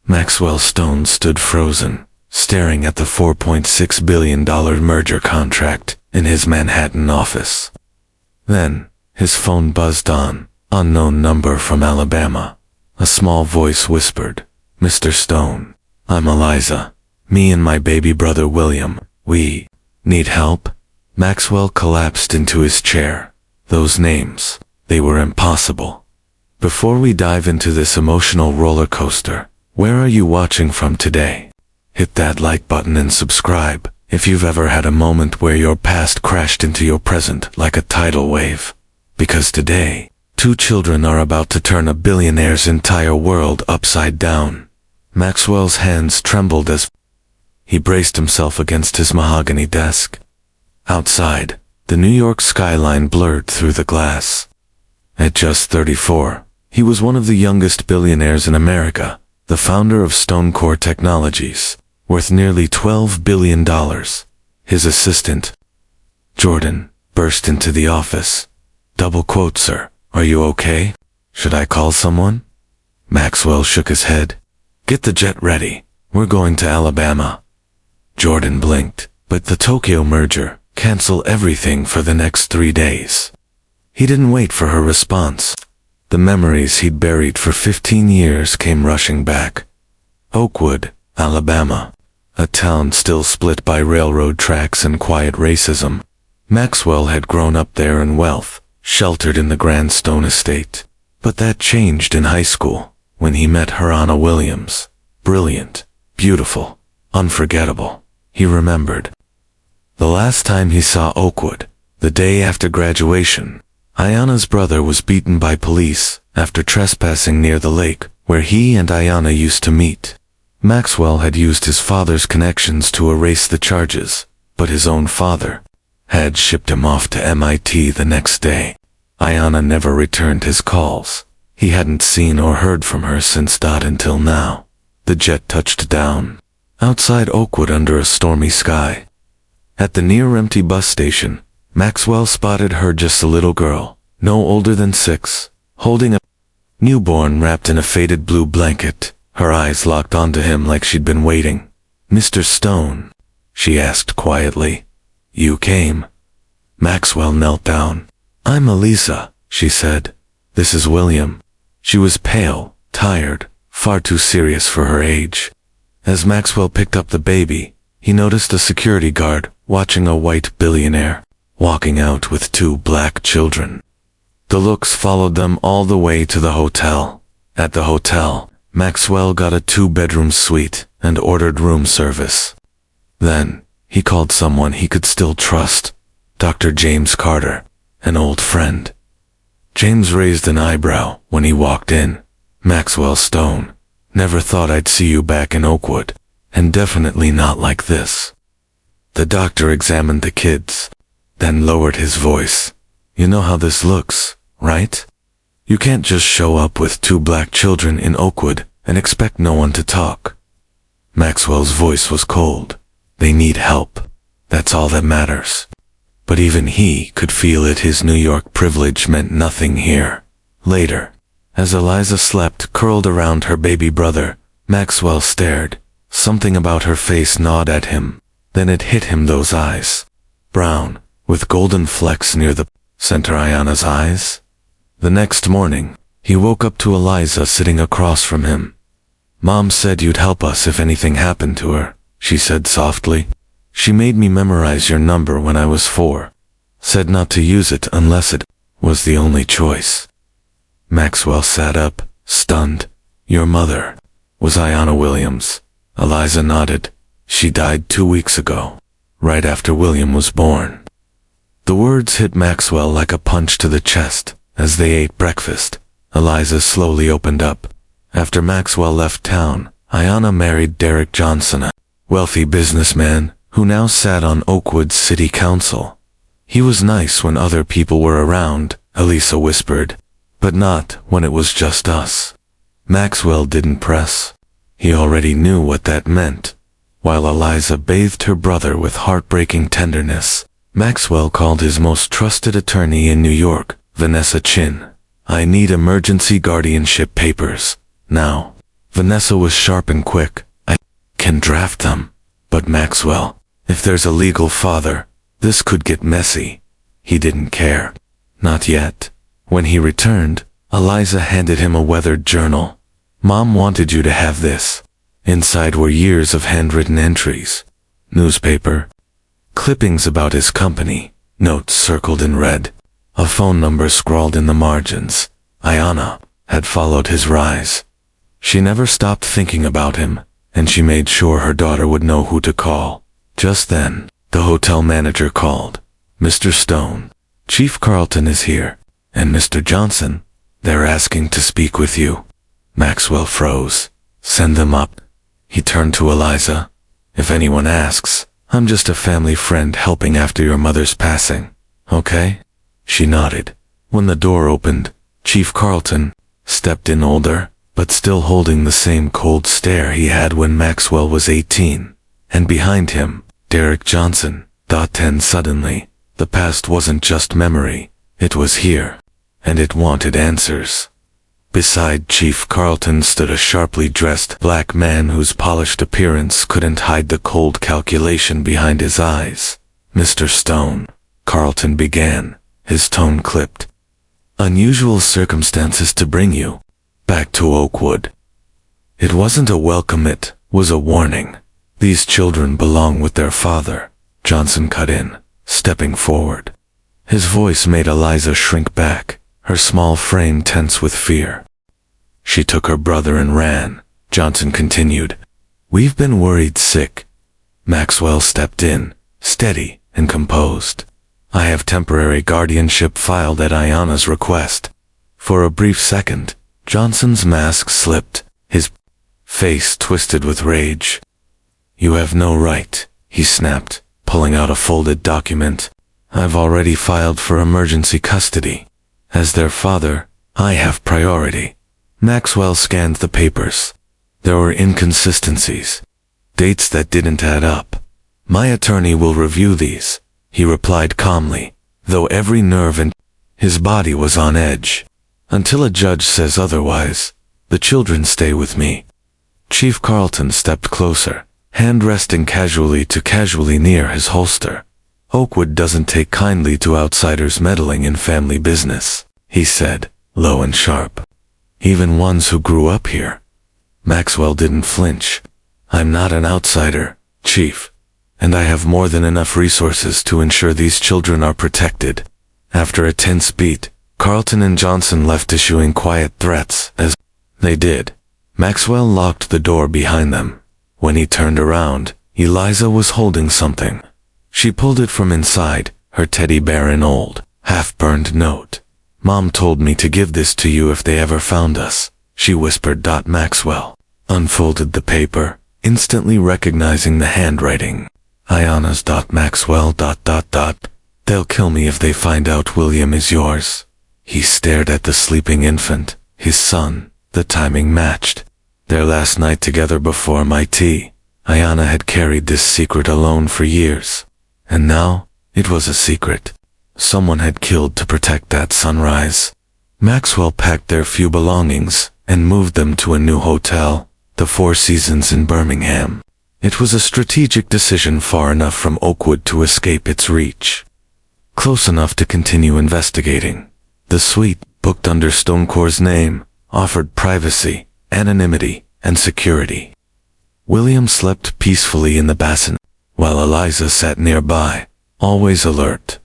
Maxwell Stone stood frozen, staring at the $4.6 billion merger contract in his Manhattan office. Then, his phone buzzed on, unknown number from Alabama. A small voice whispered, "Mr. Stone, I'm Eliza. Me and my baby brother William, we need help?" Maxwell collapsed into his chair. Those names, they were impossible. Before we dive into this emotional roller coaster, where are you watching from today? Hit that like button and subscribe if you've ever had a moment where your past crashed into your present like a tidal wave. Because today, two children are about to turn a billionaire's entire world upside down. Maxwell's hands trembled as he braced himself against his mahogany desk. Outside, the New York skyline blurred through the glass. At just 34, he was one of the youngest billionaires in America, the founder of Stonecore Technologies, worth nearly $12 billion. His assistant, Jordan, burst into the office. "Double quote, sir. Are you okay? Should I call someone?" Maxwell shook his head. "Get the jet ready. We're going to Alabama." Jordan blinked, but the Tokyo merger, cancel everything for the next 3 days. He didn't wait for her response. The memories he'd buried for 15 years came rushing back. Oakwood, Alabama, a town still split by railroad tracks and quiet racism. Maxwell had grown up there in wealth, sheltered in the Grand Stone estate. But that changed in high school, when he met Anna Williams. Brilliant, beautiful, unforgettable, he remembered. The last time he saw Oakwood, the day after graduation, Ayanna's brother was beaten by police after trespassing near the lake where he and Ayanna used to meet. Maxwell had used his father's connections to erase the charges, but his own father had shipped him off to MIT the next day. Ayanna never returned his calls. He hadn't seen or heard from her since until now. The jet touched down outside Oakwood under a stormy sky. At the near-empty bus station, Maxwell spotted her, just a little girl, no older than 6, holding a newborn wrapped in a faded blue blanket. Her eyes locked onto him like she'd been waiting. "Mr. Stone," she asked quietly. "You came?" Maxwell knelt down. "I'm Eliza," she said. "This is William." She was pale, tired, far too serious for her age. As Maxwell picked up the baby, he noticed a security guard watching a white billionaire walking out with 2 black children. The looks followed them all the way to the hotel. At the hotel, Maxwell got a 2-bedroom suite and ordered room service. Then, he called someone he could still trust, Dr. James Carter, an old friend. James raised an eyebrow when he walked in. "Maxwell Stone, never thought I'd see you back in Oakwood, and definitely not like this." The doctor examined the kids, then lowered his voice. "You know how this looks, right? You can't just show up with 2 black children in Oakwood and expect no one to talk." Maxwell's voice was cold. "They need help. That's all that matters." But even he could feel it. His New York privilege meant nothing here. Later, as Eliza slept curled around her baby brother, Maxwell stared. Something about her face gnawed at him. Then it hit him, those eyes. Brown, with golden flecks near the center. Ayanna's eyes. The next morning, he woke up to Eliza sitting across from him. "Mom said you'd help us if anything happened to her," she said softly. "She made me memorize your number when I was 4. Said not to use it unless it was the only choice." Maxwell sat up, stunned. "Your mother was Ayanna Williams?" Eliza nodded. "She died 2 weeks ago, right after William was born." The words hit Maxwell like a punch to the chest. As they ate breakfast, Eliza slowly opened up. After Maxwell left town, Ayanna married Derek Johnson, a wealthy businessman who now sat on Oakwood's city council. "He was nice when other people were around," Eliza whispered, "but not when it was just us." Maxwell didn't press. He already knew what that meant. While Eliza bathed her brother with heartbreaking tenderness, Maxwell called his most trusted attorney in New York, Vanessa Chin. "I need emergency guardianship papers, now." Vanessa was sharp and quick. I can draft them. But Maxwell, if there's a legal father, this could get messy. He didn't care. Not yet. When he returned, Eliza handed him a weathered journal. Mom wanted you to have this. Inside were years of handwritten entries, newspaper, clippings about his company, notes circled in red, a phone number scrawled in the margins. Ayanna had followed his rise. She never stopped thinking about him, and she made sure her daughter would know who to call. Just then, the hotel manager called. Mr. Stone, Chief Carlton is here, and Mr. Johnson, they're asking to speak with you. Maxwell froze. Send them up. He turned to Eliza. If anyone asks, I'm just a family friend helping after your mother's passing. Okay? She nodded. When the door opened, Chief Carlton stepped in, older, but still holding the same cold stare he had when Maxwell was 18. And behind him, Derek Johnson. Then suddenly, the past wasn't just memory, it was here, and it wanted answers. Beside Chief Carlton stood a sharply dressed black man whose polished appearance couldn't hide the cold calculation behind his eyes. Mr. Stone, Carlton began, his tone clipped. Unusual circumstances to bring you back to Oakwood. It wasn't a welcome, it was a warning. These children belong with their father. Johnson cut in, stepping forward. His voice made Eliza shrink back, her small frame tense with fear. She took her brother and ran. Johnson continued, We've been worried sick. Maxwell stepped in, steady and composed. I have temporary guardianship filed at Ayanna's request. For a brief second, Johnson's mask slipped, his face twisted with rage. You have no right, he snapped, pulling out a folded document. I've already filed for emergency custody. As their father, I have priority. Maxwell scanned the papers. There were inconsistencies, dates that didn't add up. My attorney will review these, he replied calmly, though every nerve in his body was on edge. Until a judge says otherwise, the children stay with me. Chief Carlton stepped closer, hand resting casually near his holster. Oakwood doesn't take kindly to outsiders meddling in family business, he said, low and sharp. Even ones who grew up here. Maxwell didn't flinch. I'm not an outsider, Chief, and I have more than enough resources to ensure these children are protected. After a tense beat, Carlton and Johnson left, issuing quiet threats. As they did, Maxwell locked the door behind them. When he turned around, Eliza was holding something. She pulled it from inside, her teddy bear, an old, half-burned note. Mom told me to give this to you if they ever found us, she whispered. Maxwell unfolded the paper, instantly recognizing the handwriting. Ayanna's. Maxwell. They'll kill me if they find out William is yours. He stared at the sleeping infant, his son. The timing matched. Their last night together before my tea. Ayanna had carried this secret alone for years. And now, it was a secret. Someone had killed to protect that sunrise. Maxwell packed their few belongings and moved them to a new hotel, the Four Seasons in Birmingham. It was a strategic decision, far enough from Oakwood to escape its reach, close enough to continue investigating. The suite, booked under Stonecore's name, offered privacy, anonymity, and security. William slept peacefully in the basin, while Eliza sat nearby, always alert.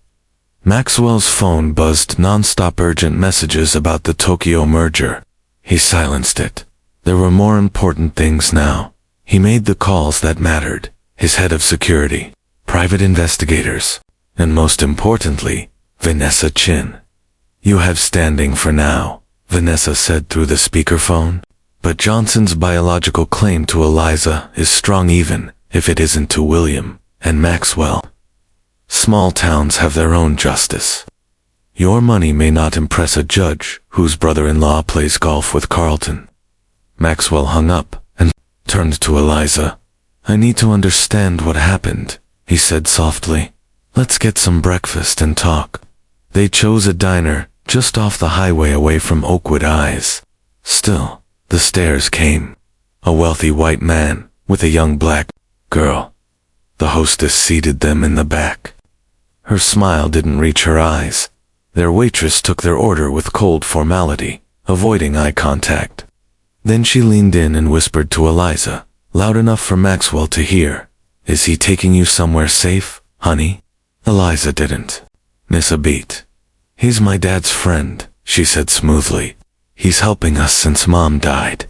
Maxwell's phone buzzed non-stop, urgent messages about the Tokyo merger. He silenced it. There were more important things now. He made the calls that mattered, his head of security, private investigators, and most importantly, Vanessa Chin. You have standing for now, Vanessa said through the speakerphone. But Johnson's biological claim to Eliza is strong, even if it isn't to William and Maxwell. Small towns have their own justice. Your money may not impress a judge whose brother-in-law plays golf with Carlton. Maxwell hung up and turned to Eliza. I need to understand what happened, he said softly. Let's get some breakfast and talk. They chose a diner just off the highway away from Oakwood eyes. Still, the stares came. a wealthy white man with a young black girl. The hostess seated them in the back. Her smile didn't reach her eyes. Their waitress took their order with cold formality, avoiding eye contact. Then she leaned in and whispered to Eliza, loud enough for Maxwell to hear, "Is he taking you somewhere safe, honey?" Eliza didn't miss a beat. "He's my dad's friend," she said smoothly. "He's helping us since Mom died."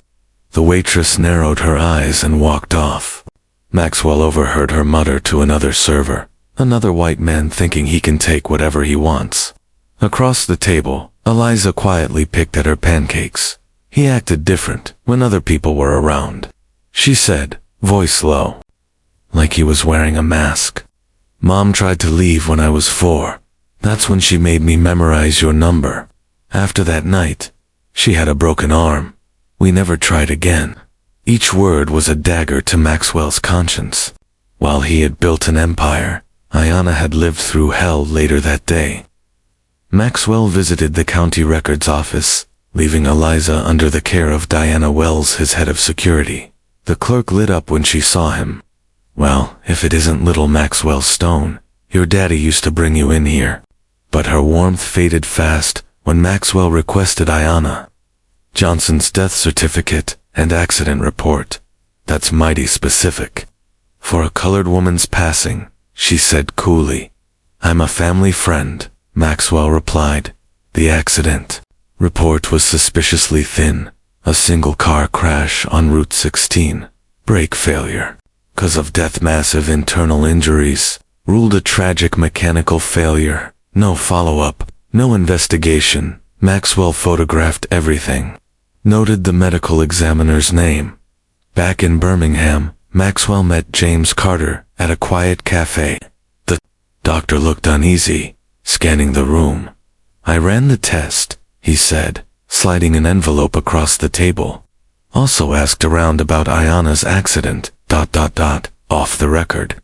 The waitress narrowed her eyes and walked off. Maxwell overheard her mutter to another server, another white man thinking he can take whatever he wants. Across the table, Eliza quietly picked at her pancakes. He acted different when other people were around. She said, voice low, like he was wearing a mask, "Mom tried to leave when I was 4. That's when she made me memorize your number. After that night, she had a broken arm. We never tried again." Each word was a dagger to Maxwell's conscience. While he had built an empire, Ayanna had lived through hell later that day. Maxwell visited the county records office, leaving Eliza under the care of Diana Wells, his head of security. The clerk lit up when she saw him. "Well, if it isn't little Maxwell Stone, your daddy used to bring you in here." But her warmth faded fast when Maxwell requested Ayanna Johnson's death certificate and accident report. "That's mighty specific. For a colored woman's passing," she said coolly. "I'm a family friend," Maxwell replied. The accident report was suspiciously thin. A single car crash on Route 16. Brake failure. Cause of death, massive internal injuries. Ruled a tragic mechanical failure. No follow-up. No investigation. Maxwell photographed everything. Noted the medical examiner's name. Back in Birmingham, Maxwell met James Carter at a quiet cafe. The doctor looked uneasy, scanning the room. "I ran the test," he said, sliding an envelope across the table. "Also asked around about Ayanna's accident, ... off the record."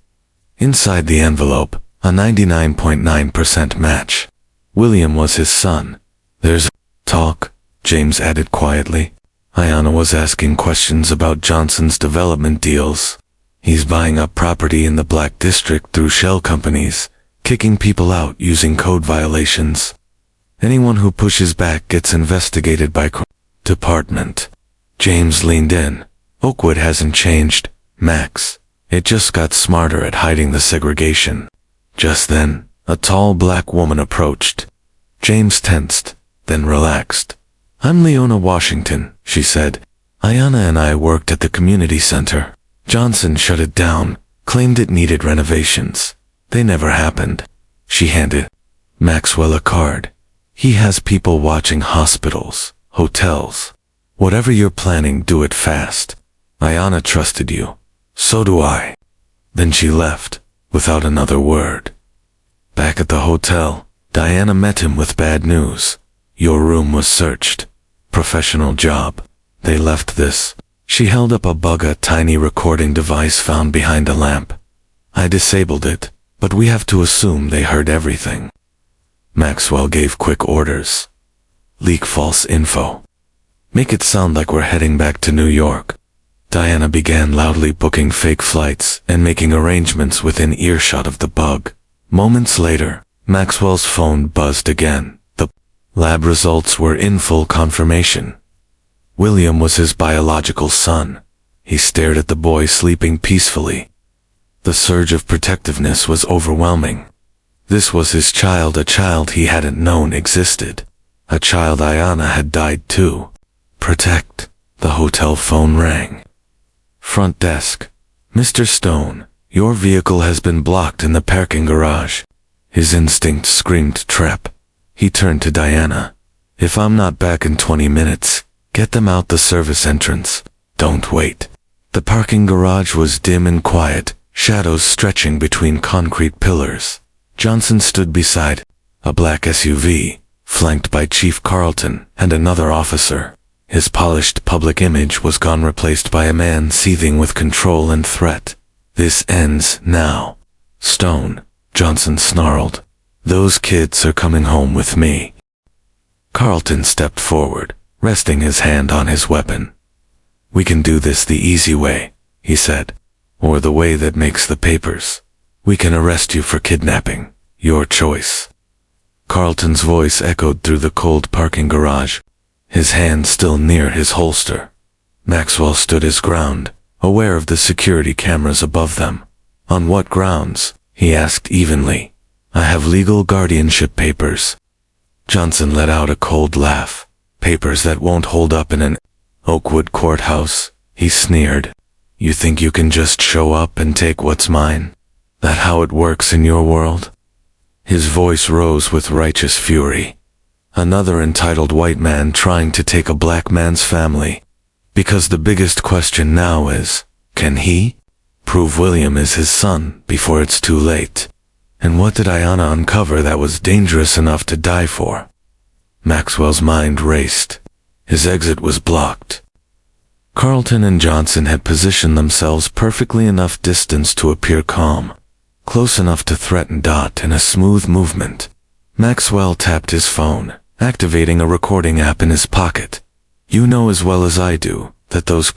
Inside the envelope, a 99.9% match. William was his son. "There's talk," James added quietly. "Ayanna was asking questions about Johnson's development deals. He's buying up property in the Black District through shell companies, kicking people out using code violations. Anyone who pushes back gets investigated by department." James leaned in. "Oakwood hasn't changed, Max. It just got smarter at hiding the segregation." Just then, a tall black woman approached. James tensed, then relaxed. "I'm Leona Washington," she said. "Ayanna and I worked at the community center. Johnson shut it down, claimed it needed renovations. They never happened." She handed Maxwell a card. "He has people watching hospitals, hotels. Whatever you're planning, do it fast. Ayanna trusted you. So do I." Then she left, without another word. Back at the hotel, Diana met him with bad news. "Your room was searched. Professional job. They left this." She held up a tiny recording device found behind a lamp. "I disabled it, but we have to assume they heard everything." Maxwell gave quick orders. "Leak false info. Make it sound like we're heading back to New York." Diana began loudly booking fake flights and making arrangements within earshot of the bug. Moments later, Maxwell's phone buzzed again. The lab results were in full confirmation. William was his biological son. He stared at the boy sleeping peacefully. The surge of protectiveness was overwhelming. This was his child, a child he hadn't known existed. A child Ayanna had died too. "Protect." The hotel phone rang. "Front desk. Mr. Stone, your vehicle has been blocked in the parking garage." His instinct screamed trap. He turned to Diana. "If I'm not back in 20 minutes, get them out the service entrance. Don't wait." The parking garage was dim and quiet, shadows stretching between concrete pillars. Johnson stood beside a black SUV, flanked by Chief Carlton and another officer. His polished public image was gone, replaced by a man seething with control and threat. "This ends now, Stone," Johnson snarled. "Those kids are coming home with me." Carlton stepped forward, resting his hand on his weapon. We can do this the easy way, he said, or the way that makes the papers. We can arrest you for kidnapping. Your choice. Carlton's voice echoed through the cold parking garage, his hand still near his holster. Maxwell stood his ground, aware of the security cameras above them. On what grounds? He asked evenly. I have legal guardianship papers. Johnson let out a cold laugh. Papers that won't hold up in an Oakwood courthouse, he sneered. You think you can just show up and take what's mine? That how it works in your world? His voice rose with righteous fury. Another entitled white man trying to take a black man's family. Because the biggest question now is, can he prove William is his son before it's too late? And what did Ayanna uncover that was dangerous enough to die for? Maxwell's mind raced. His exit was blocked. Carlton and Johnson had positioned themselves perfectly enough distance to appear calm, close enough to threaten Dot in a smooth movement. Maxwell tapped his phone, activating a recording app in his pocket. You know as well as I do that those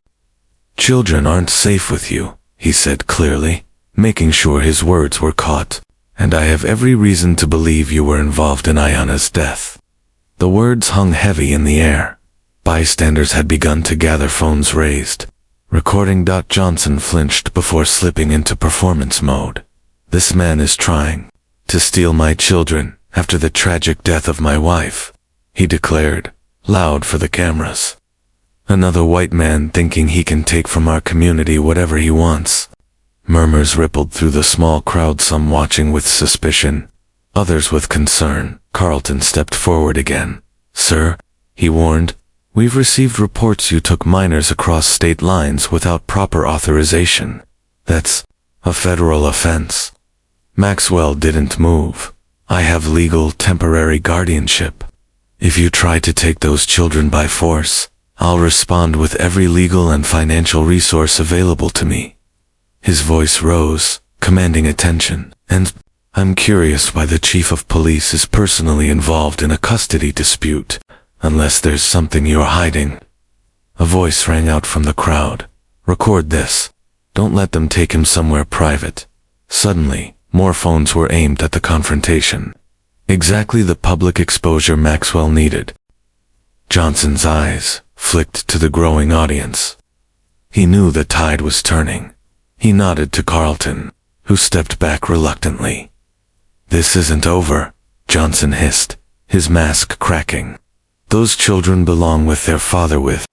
children aren't safe with you, he said clearly, making sure his words were caught. And I have every reason to believe you were involved in Ayanna's death. The words hung heavy in the air. Bystanders had begun to gather, phones raised. Recording. Johnson flinched before slipping into performance mode. This man is trying to steal my children after the tragic death of my wife, he declared, loud for the cameras. Another white man thinking he can take from our community whatever he wants. Murmurs rippled through the small crowd, some watching with suspicion, others with concern. Carlton stepped forward again. Sir, he warned, we've received reports you took minors across state lines without proper authorization. That's a federal offense. Maxwell didn't move. I have legal temporary guardianship. If you try to take those children by force, I'll respond with every legal and financial resource available to me. His voice rose, commanding attention. And I'm curious why the chief of police is personally involved in a custody dispute, unless there's something you're hiding. A voice rang out from the crowd. Record this. Don't let them take him somewhere private. Suddenly, more phones were aimed at the confrontation. Exactly the public exposure Maxwell needed. Johnson's eyes flicked to the growing audience. He knew the tide was turning. He nodded to Carlton, who stepped back reluctantly. This isn't over, Johnson hissed, his mask cracking. Those children belong with their father, with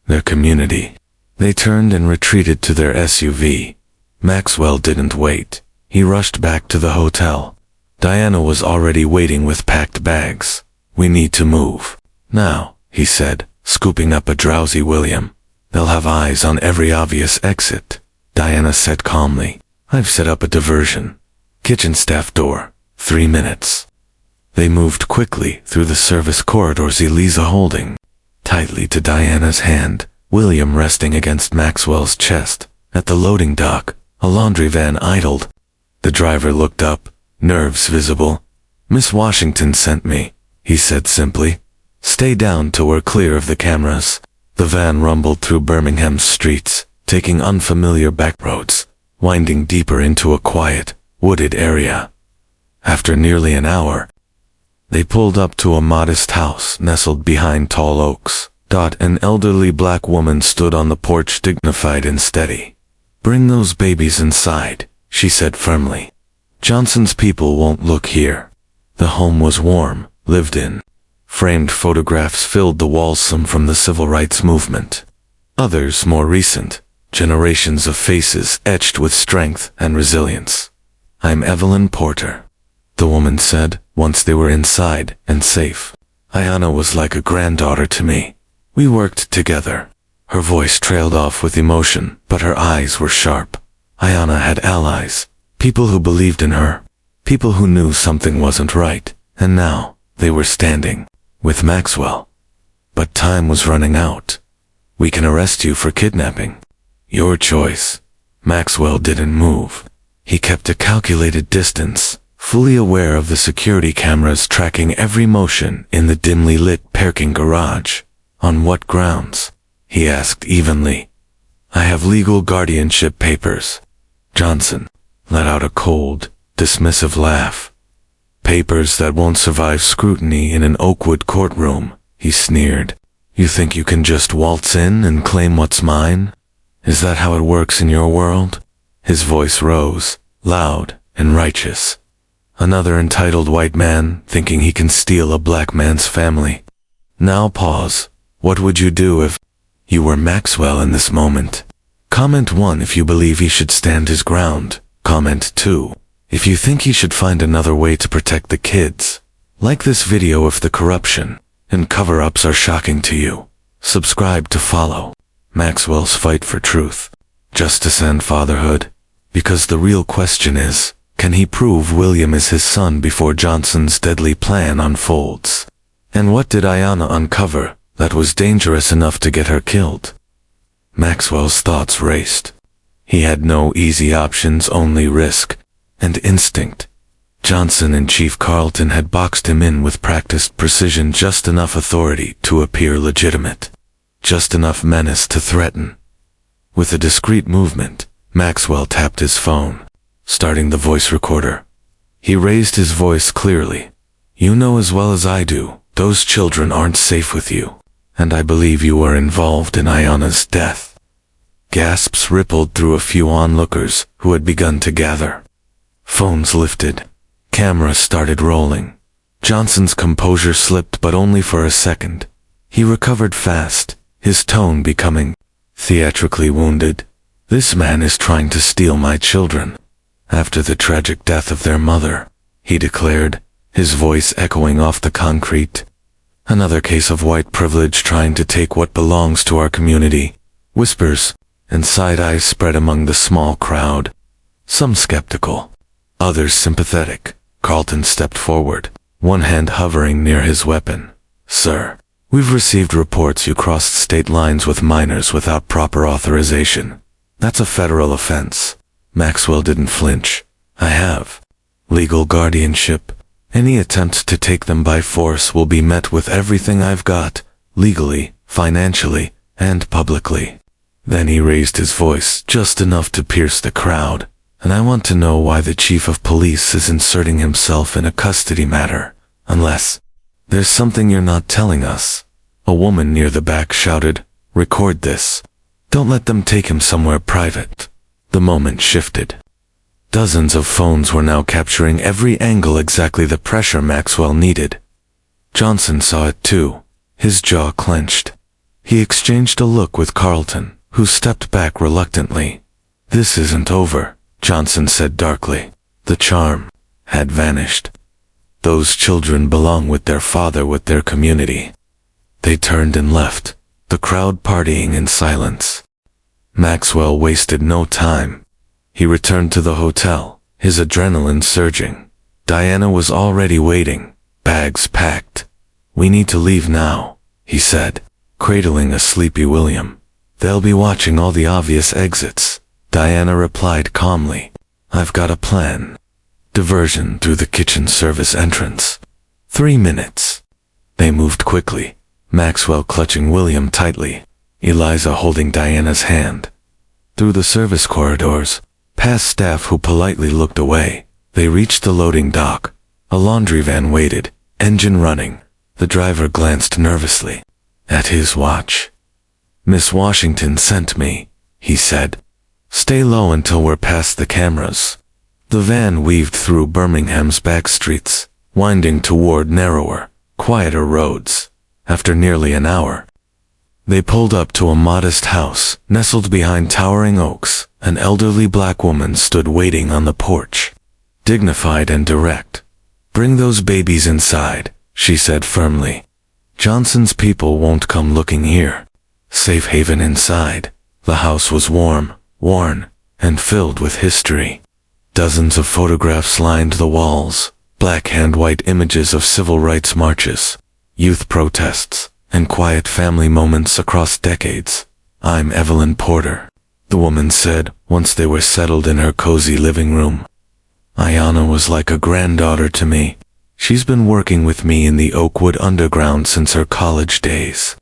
their community. They turned and retreated to their SUV. Maxwell didn't wait. He rushed back to the hotel. Diana was already waiting with packed bags. We need to move. Now, he said, scooping up a drowsy William. They'll have eyes on every obvious exit. Diana said calmly, I've set up a diversion. Kitchen staff door. 3 minutes. They moved quickly through the service corridors, Eliza holding tightly to Diana's hand, William resting against Maxwell's chest. At the loading dock, a laundry van idled. The driver looked up, nerves visible. Miss Washington sent me, he said simply. Stay down till we're clear of the cameras. The van rumbled through Birmingham's streets, taking unfamiliar back roads, winding deeper into a quiet, wooded area. After nearly an hour, they pulled up to a modest house nestled behind tall oaks. An elderly black woman stood on the porch, dignified and steady. Bring those babies inside, she said firmly. Johnson's people won't look here. The home was warm, lived in. Framed photographs filled the walls, some from the civil rights movement. Others more recent, generations of faces etched with strength and resilience. I'm Evelyn Porter, the woman said, once they were inside and safe. Ayanna was like a granddaughter to me. We worked together. Her voice trailed off with emotion, but her eyes were sharp. Ayanna had allies, people who believed in her, people who knew something wasn't right, and now they were standing with Maxwell. But time was running out. We can arrest you for kidnapping. Your choice. Maxwell didn't move. He kept a calculated distance, fully aware of the security cameras tracking every motion in the dimly lit parking garage. On what grounds? He asked evenly, I have legal guardianship papers. Johnson let out a cold, dismissive laugh. Papers that won't survive scrutiny in an Oakwood courtroom, he sneered. You think you can just waltz in and claim what's mine? Is that how it works in your world? His voice rose, loud and righteous. Another entitled white man thinking he can steal a black man's family. Now pause. What would you do if you were Maxwell in this moment? Comment 1 if you believe he should stand his ground. Comment 2 if you think he should find another way to protect the kids. Like this video if the corruption and cover-ups are shocking to you. Subscribe to follow Maxwell's fight for truth, justice and fatherhood. Because the real question is, can he prove William is his son before Johnson's deadly plan unfolds? And what did Ayanna uncover that was dangerous enough to get her killed? Maxwell's thoughts raced. He had no easy options, only risk and instinct. Johnson and Chief Carlton had boxed him in with practiced precision, just enough authority to appear legitimate, just enough menace to threaten. With a discreet movement, Maxwell tapped his phone, starting the voice recorder. He raised his voice clearly. You know as well as I do, those children aren't safe with you, and I believe you were involved in Ayanna's death. Gasps rippled through a few onlookers who had begun to gather. Phones lifted. Cameras started rolling. Johnson's composure slipped, but only for a second. He recovered fast, his tone becoming theatrically wounded. This man is trying to steal my children. After the tragic death of their mother, he declared, his voice echoing off the concrete. Another case of white privilege trying to take what belongs to our community. Whispers and side eyes spread among the small crowd. Some skeptical, others sympathetic. Carlton stepped forward, one hand hovering near his weapon. Sir, we've received reports you crossed state lines with minors without proper authorization. That's a federal offense. Maxwell didn't flinch. I have legal guardianship. Any attempt to take them by force will be met with everything I've got, legally, financially, and publicly. Then he raised his voice just enough to pierce the crowd. And I want to know why the chief of police is inserting himself in a custody matter, unless there's something you're not telling us. A woman near the back shouted, record this. Don't let them take him somewhere private. The moment shifted. Dozens of phones were now capturing every angle, exactly the pressure Maxwell needed. Johnson saw it too, his jaw clenched. He exchanged a look with Carlton, who stepped back reluctantly. This isn't over, Johnson said darkly. The charm had vanished. Those children belong with their father, with their community. They turned and left, the crowd partying in silence. Maxwell wasted no time. He returned to the hotel, his adrenaline surging. Diana was already waiting, bags packed. We need to leave now, he said, cradling a sleepy William. They'll be watching all the obvious exits. Diana replied calmly, I've got a plan. Diversion through the kitchen service entrance. 3 minutes. They moved quickly, Maxwell clutching William tightly, Eliza holding Diana's hand. Through the service corridors, past staff who politely looked away, they reached the loading dock. A laundry van waited, engine running. The driver glanced nervously at his watch. Miss Washington sent me, he said. Stay low until we're past the cameras. The van weaved through Birmingham's back streets, winding toward narrower, quieter roads. After nearly an hour, they pulled up to a modest house, nestled behind towering oaks. An elderly black woman stood waiting on the porch, dignified and direct. Bring those babies inside, she said firmly. Johnson's people won't come looking here. Safe haven inside. The house was warm, worn, and filled with history. Dozens of photographs lined the walls, black and white images of civil rights marches, youth protests, and quiet family moments across decades. I'm Evelyn Porter, the woman said once they were settled in her cozy living room. Ayanna was like a granddaughter to me. She's been working with me in the Oakwood underground since her college days.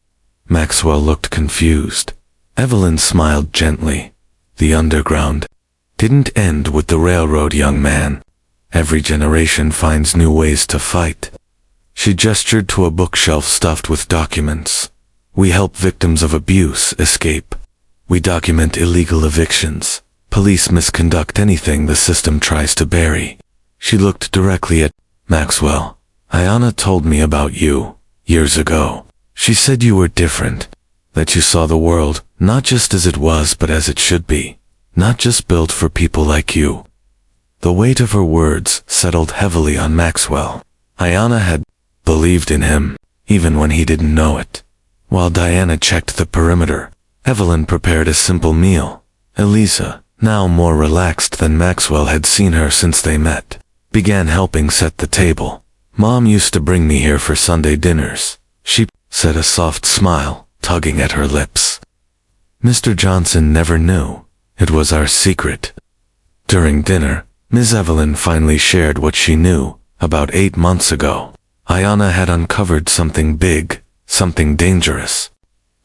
Maxwell looked confused. Evelyn smiled gently. The underground didn't end with the railroad, young man. Every generation finds new ways to fight. She gestured to a bookshelf stuffed with documents. We help victims of abuse escape. We document illegal evictions. Police misconduct anything the system tries to bury. She looked directly at Maxwell. Ayanna told me about you years ago. She said you were different, that you saw the world not just as it was but as it should be, not just built for people like you. The weight of her words settled heavily on Maxwell. Ayanna had believed in him, even when he didn't know it. While Diana checked the perimeter, Evelyn prepared a simple meal. Elisa, now more relaxed than Maxwell had seen her since they met, began helping set the table. Mom used to bring me here for Sunday dinners, she said, a soft smile tugging at her lips. Mr. Johnson never knew. It was our secret. During dinner, Ms. Evelyn finally shared what she knew. About 8 months ago, Ayanna had uncovered something big, something dangerous.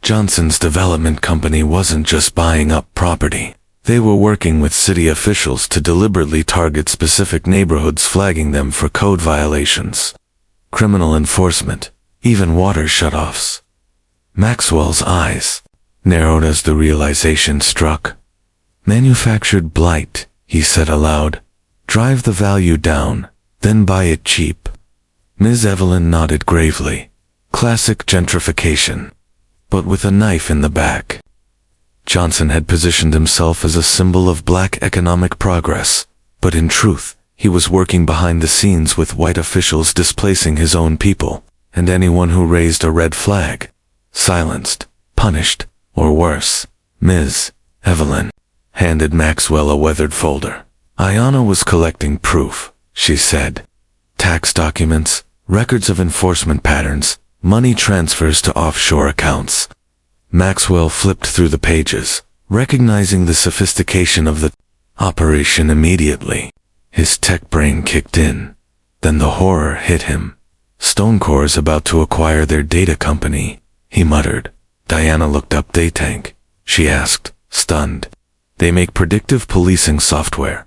Johnson's development company wasn't just buying up property. They were working with city officials to deliberately target specific neighborhoods, flagging them for code violations, criminal enforcement, even water shutoffs. Maxwell's eyes narrowed as the realization struck. Manufactured blight, he said aloud. Drive the value down, then buy it cheap. Ms. Evelyn nodded gravely. Classic gentrification, but with a knife in the back. Johnson had positioned himself as a symbol of black economic progress, but in truth, he was working behind the scenes with white officials displacing his own people, and anyone who raised a red flag, silenced, punished, or worse. Ms. Evelyn handed Maxwell a weathered folder. Ayanna was collecting proof, she said. Tax documents, records of enforcement patterns, money transfers to offshore accounts. Maxwell flipped through the pages, recognizing the sophistication of the operation immediately. His tech brain kicked in. Then the horror hit him. Stonecore's about to acquire their data company, he muttered. Diana looked up. Daytank, she asked, stunned. They make predictive policing software.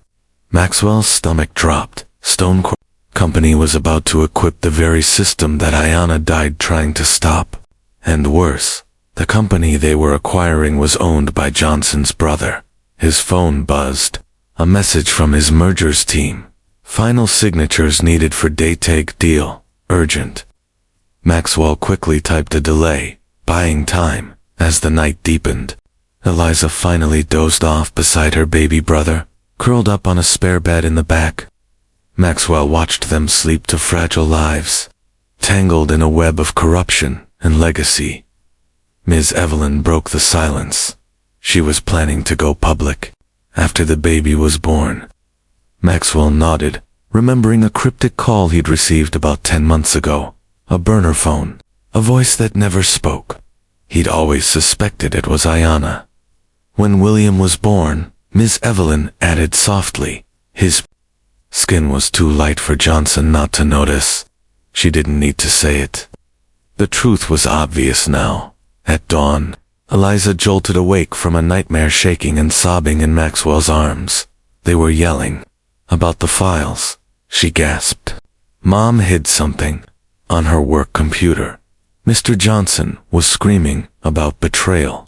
Maxwell's stomach dropped. Stonecore company was about to equip the very system that Ayanna died trying to stop. And worse, the company they were acquiring was owned by Johnson's brother. His phone buzzed. A message from his mergers team. Final signatures needed for Daytank deal. Urgent. Maxwell quickly typed a delay, buying time. As the night deepened, Eliza finally dozed off beside her baby brother, curled up on a spare bed in the back. Maxwell watched them sleep to fragile lives, tangled in a web of corruption and legacy. Ms. Evelyn broke the silence. She was planning to go public after the baby was born. Maxwell nodded, remembering a cryptic call he'd received about 10 months ago. A burner phone, a voice that never spoke. He'd always suspected it was Ayanna. When William was born, Ms. Evelyn added softly, his skin was too light for Johnson not to notice. She didn't need to say it. The truth was obvious now. At dawn, Eliza jolted awake from a nightmare, shaking and sobbing in Maxwell's arms. They were yelling about the files, she gasped. Mom hid something on her work computer. Mr. Johnson was screaming about betrayal.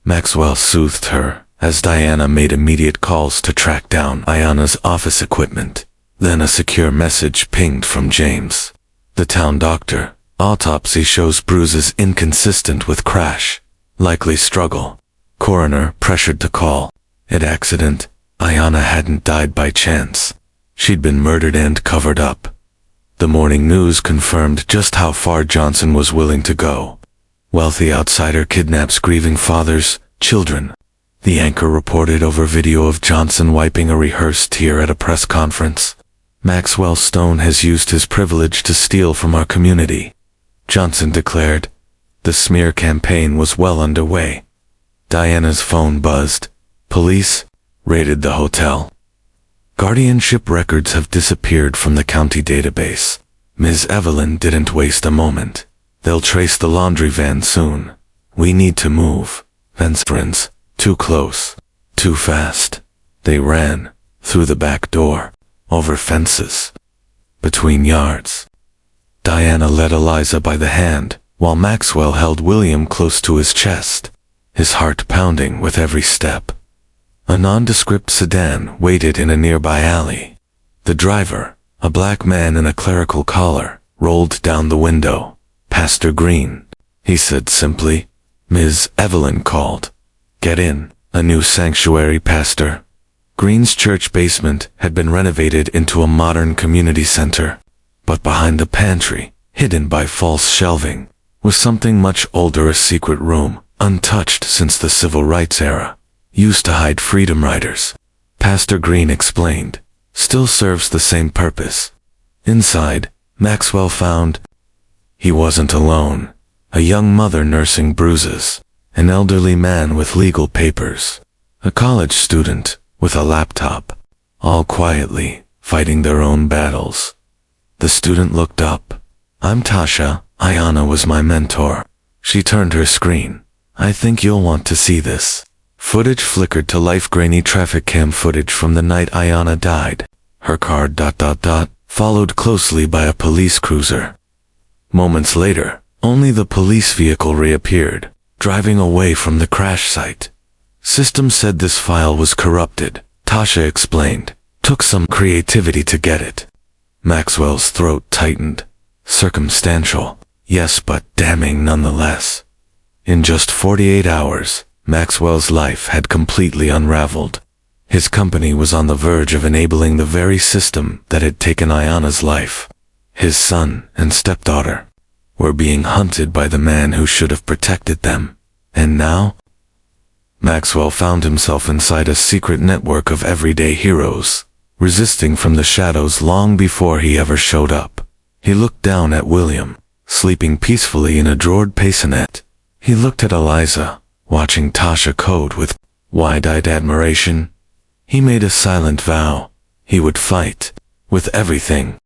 Maxwell soothed her as Diana made immediate calls to track down Ayanna's office equipment. Then a secure message pinged from James, the town doctor. Autopsy shows bruises inconsistent with crash. Likely struggle. Coroner pressured to call it accident. Ayanna hadn't died by chance. She'd been murdered and covered up. The morning news confirmed just how far Johnson was willing to go. Wealthy outsider kidnaps grieving father's children. The anchor reported over video of Johnson wiping a rehearsed tear at a press conference. Maxwell Stone has used his privilege to steal from our community, Johnson declared. The smear campaign was well underway. Diana's phone buzzed. Police raided the hotel. Guardianship records have disappeared from the county database. Ms. Evelyn didn't waste a moment. They'll trace the laundry van soon. We need to move. Friends, too close, too fast. They ran, through the back door, over fences, between yards. Diana led Eliza by the hand, while Maxwell held William close to his chest, his heart pounding with every step. A nondescript sedan waited in a nearby alley. The driver, a black man in a clerical collar, rolled down the window. "Pastor Green," he said simply. Ms. Evelyn called. "Get in." A new sanctuary pastor. Green's church basement had been renovated into a modern community center. But behind the pantry, hidden by false shelving, was something much older, a secret room, untouched since the civil rights era, used to hide freedom riders. Pastor Green explained, still serves the same purpose. Inside, Maxwell found he wasn't alone. A young mother nursing bruises, an elderly man with legal papers, a college student with a laptop, all quietly fighting their own battles. The student looked up. "I'm Tasha. Ayanna was my mentor." She turned her screen. "I think you'll want to see this." Footage flickered to life, grainy traffic cam footage from the night Ayanna died. Her car ... followed closely by a police cruiser. Moments later, only the police vehicle reappeared, driving away from the crash site. System said this file was corrupted, Tasha explained. Took some creativity to get it. Maxwell's throat tightened. Circumstantial, yes, but damning nonetheless. In just 48 hours, Maxwell's life had completely unraveled. His company was on the verge of enabling the very system that had taken Ayanna's life. His son and stepdaughter were being hunted by the man who should have protected them. And now, Maxwell found himself inside a secret network of everyday heroes, resisting from the shadows long before he ever showed up. He looked down at William, sleeping peacefully in a drawered paisonette. He looked at Eliza, watching Tasha code with wide-eyed admiration. He made a silent vow. He would fight, with everything,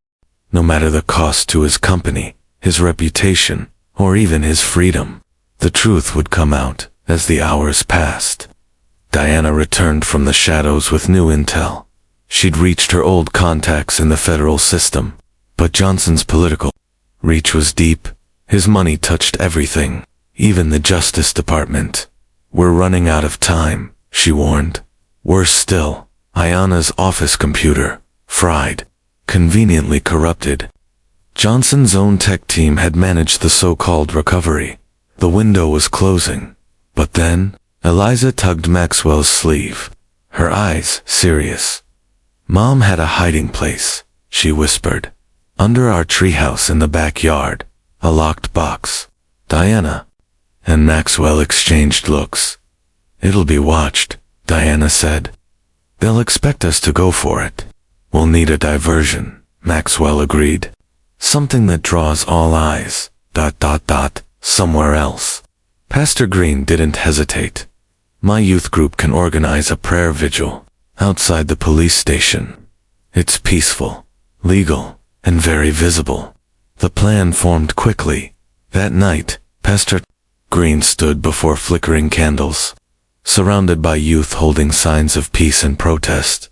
no matter the cost to his company, his reputation, or even his freedom. The truth would come out as the hours passed. Diana returned from the shadows with new intel. She'd reached her old contacts in the federal system, but Johnson's political reach was deep. His money touched everything, even the Justice Department. "We're running out of time," she warned. Worse still, Ayanna's office computer, fried, conveniently corrupted. Johnson's own tech team had managed the so-called recovery. The window was closing. But then, Eliza tugged Maxwell's sleeve, her eyes serious. "Mom had a hiding place," she whispered. "Under our treehouse in the backyard, a locked box." Diana and Maxwell exchanged looks. "It'll be watched," Diana said. "They'll expect us to go for it." "We'll need a diversion," Maxwell agreed. "Something that draws all eyes, ... somewhere else." Pastor Green didn't hesitate. "My youth group can organize a prayer vigil outside the police station. It's peaceful, legal, and very visible." The plan formed quickly. That night, Pastor Green stood before flickering candles, surrounded by youth holding signs of peace and protest.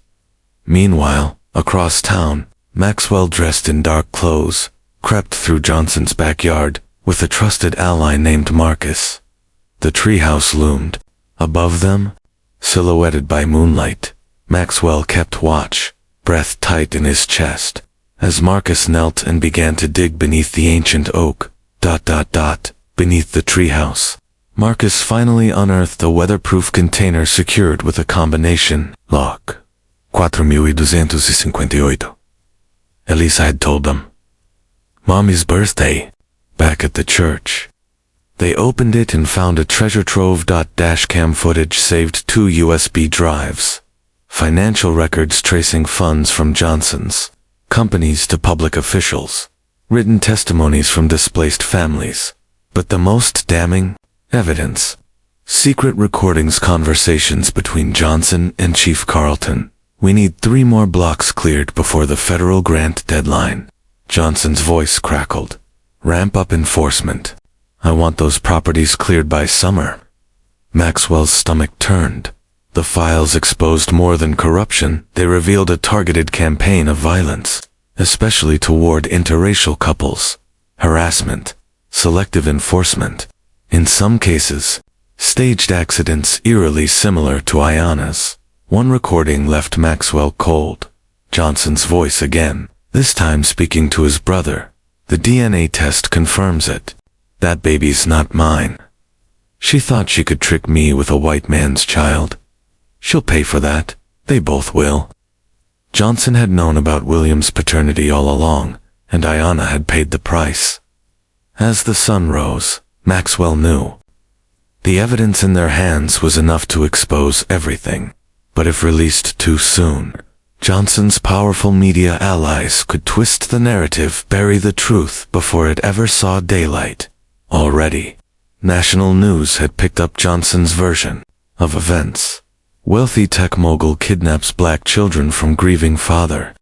Meanwhile, across town, Maxwell, dressed in dark clothes, crept through Johnson's backyard with a trusted ally named Marcus. The treehouse loomed. Above them, silhouetted by moonlight, Maxwell kept watch, breath tight in his chest, as Marcus knelt and began to dig beneath the ancient oak, ... beneath the treehouse. Marcus finally unearthed a weatherproof container secured with a combination lock. 4258. Elisa had told them. Mommy's birthday. Back at the church. They opened it and found a treasure trove. Dashcam footage saved 2 USB drives. Financial records tracing funds from Johnson's companies to public officials. Written testimonies from displaced families. But the most damning evidence. Secret recordings, conversations between Johnson and Chief Carlton. "We need 3 more blocks cleared before the federal grant deadline." Johnson's voice crackled. "Ramp up enforcement. I want those properties cleared by summer." Maxwell's stomach turned. The files exposed more than corruption. They revealed a targeted campaign of violence, especially toward interracial couples, harassment, selective enforcement. In some cases, staged accidents eerily similar to Ayanna's. One recording left Maxwell cold. Johnson's voice again, this time speaking to his brother. The DNA test confirms it. That baby's not mine. She thought she could trick me with a white man's child. She'll pay for that. They both will. Johnson had known about William's paternity all along, and Ayanna had paid the price. As the sun rose, Maxwell knew. The evidence in their hands was enough to expose everything. But if released too soon, Johnson's powerful media allies could twist the narrative, bury the truth before it ever saw daylight. Already, national news had picked up Johnson's version of events. Wealthy tech mogul kidnaps black children from grieving father.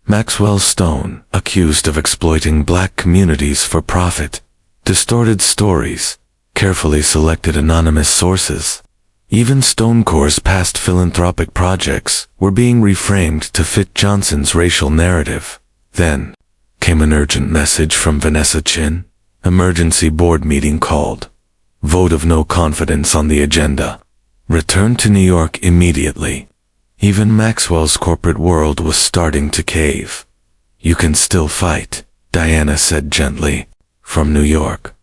Maxwell Stone, accused of exploiting black communities for profit. Distorted stories, carefully selected anonymous sources. Even Stonecore's past philanthropic projects were being reframed to fit Johnson's racial narrative. Then came an urgent message from Vanessa Chin. Emergency board meeting called. Vote of no confidence on the agenda. Return to New York immediately. Even Maxwell's corporate world was starting to cave. You can still fight, Diana said gently. From New York.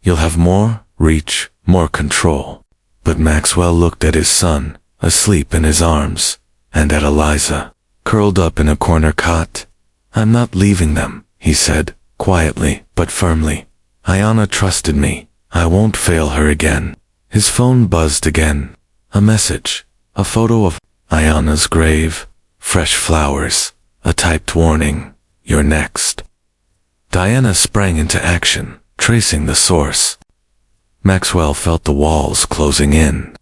You'll have more reach, more control. But Maxwell looked at his son, asleep in his arms, and at Eliza, curled up in a corner cot. I'm not leaving them, he said, quietly but firmly. Ayanna trusted me. I won't fail her again. His phone buzzed again. A message. A photo of Ayanna's grave. Fresh flowers. A typed warning. You're next. Diana sprang into action, tracing the source. Maxwell felt the walls closing in.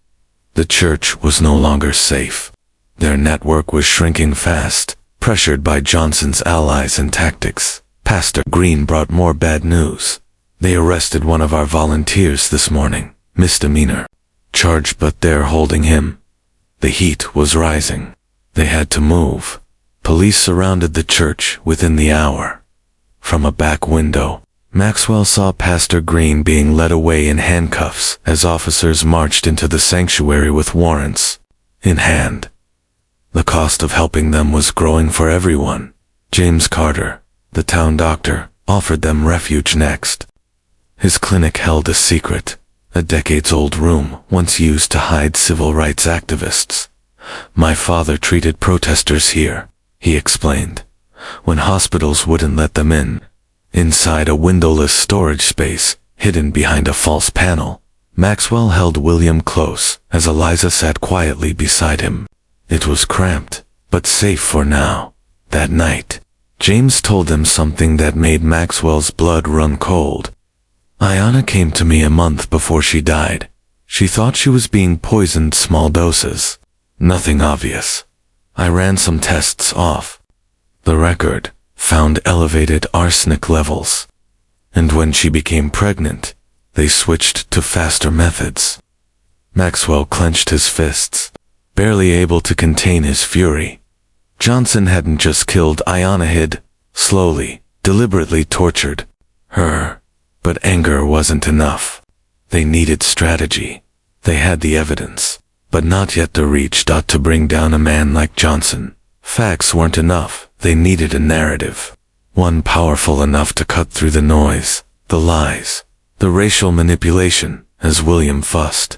The church was no longer safe. Their network was shrinking fast, pressured by Johnson's allies and tactics. Pastor Green brought more bad news. They arrested one of our volunteers this morning, misdemeanor charge, but they're holding him. The heat was rising. They had to move. Police surrounded the church within the hour. From a back window, Maxwell saw Pastor Green being led away in handcuffs as officers marched into the sanctuary with warrants in hand. The cost of helping them was growing for everyone. James Carter, the town doctor, offered them refuge next. His clinic held a secret, a decades-old room once used to hide civil rights activists. My father treated protesters here, he explained, when hospitals wouldn't let them in. Inside a windowless storage space, hidden behind a false panel, Maxwell held William close as Eliza sat quietly beside him. It was cramped, but safe for now. That night, James told them something that made Maxwell's blood run cold. Ayanna came to me a month before she died. She thought she was being poisoned, small doses. Nothing obvious. I ran some tests off. The record found elevated arsenic levels. And when she became pregnant, they switched to faster methods. Maxwell clenched his fists, barely able to contain his fury. Johnson hadn't just killed Ayanna, he'd slowly, deliberately tortured her. But anger wasn't enough. They needed strategy. They had the evidence, but not yet the reach to bring down a man like Johnson. Facts weren't enough. They needed a narrative. One powerful enough to cut through the noise, the lies, the racial manipulation, as William fussed.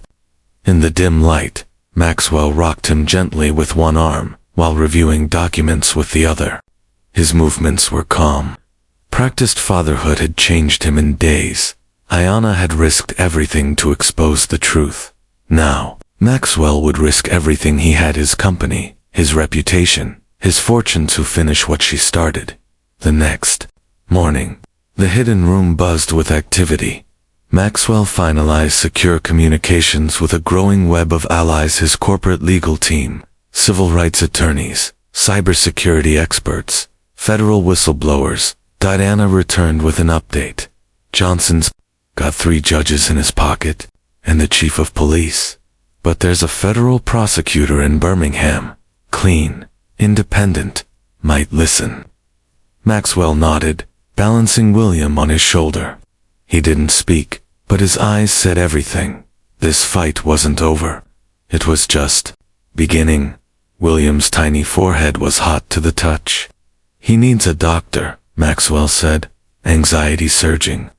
In the dim light, Maxwell rocked him gently with one arm, while reviewing documents with the other. His movements were calm. Practiced fatherhood had changed him in days. Ayanna had risked everything to expose the truth. Now, Maxwell would risk everything he had: his company, his reputation, his fortune, to finish what she started. The next morning, the hidden room buzzed with activity. Maxwell finalized secure communications with a growing web of allies: his corporate legal team, civil rights attorneys, cybersecurity experts, federal whistleblowers. Diana returned with an update. Johnson's got 3 judges in his pocket, and the chief of police. But there's a federal prosecutor in Birmingham, clean, independent, might listen. Maxwell nodded, balancing William on his shoulder. He didn't speak, but his eyes said everything. This fight wasn't over. It was just beginning. William's tiny forehead was hot to the touch. He needs a doctor, Maxwell said, anxiety surging.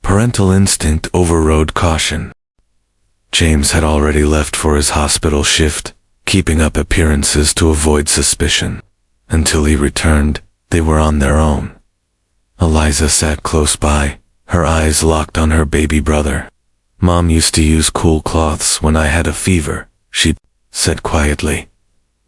Parental instinct overrode caution. James had already left for his hospital shift, keeping up appearances to avoid suspicion. Until he returned, they were on their own. Eliza sat close by, her eyes locked on her baby brother. Mom used to use cool cloths when I had a fever, she said quietly.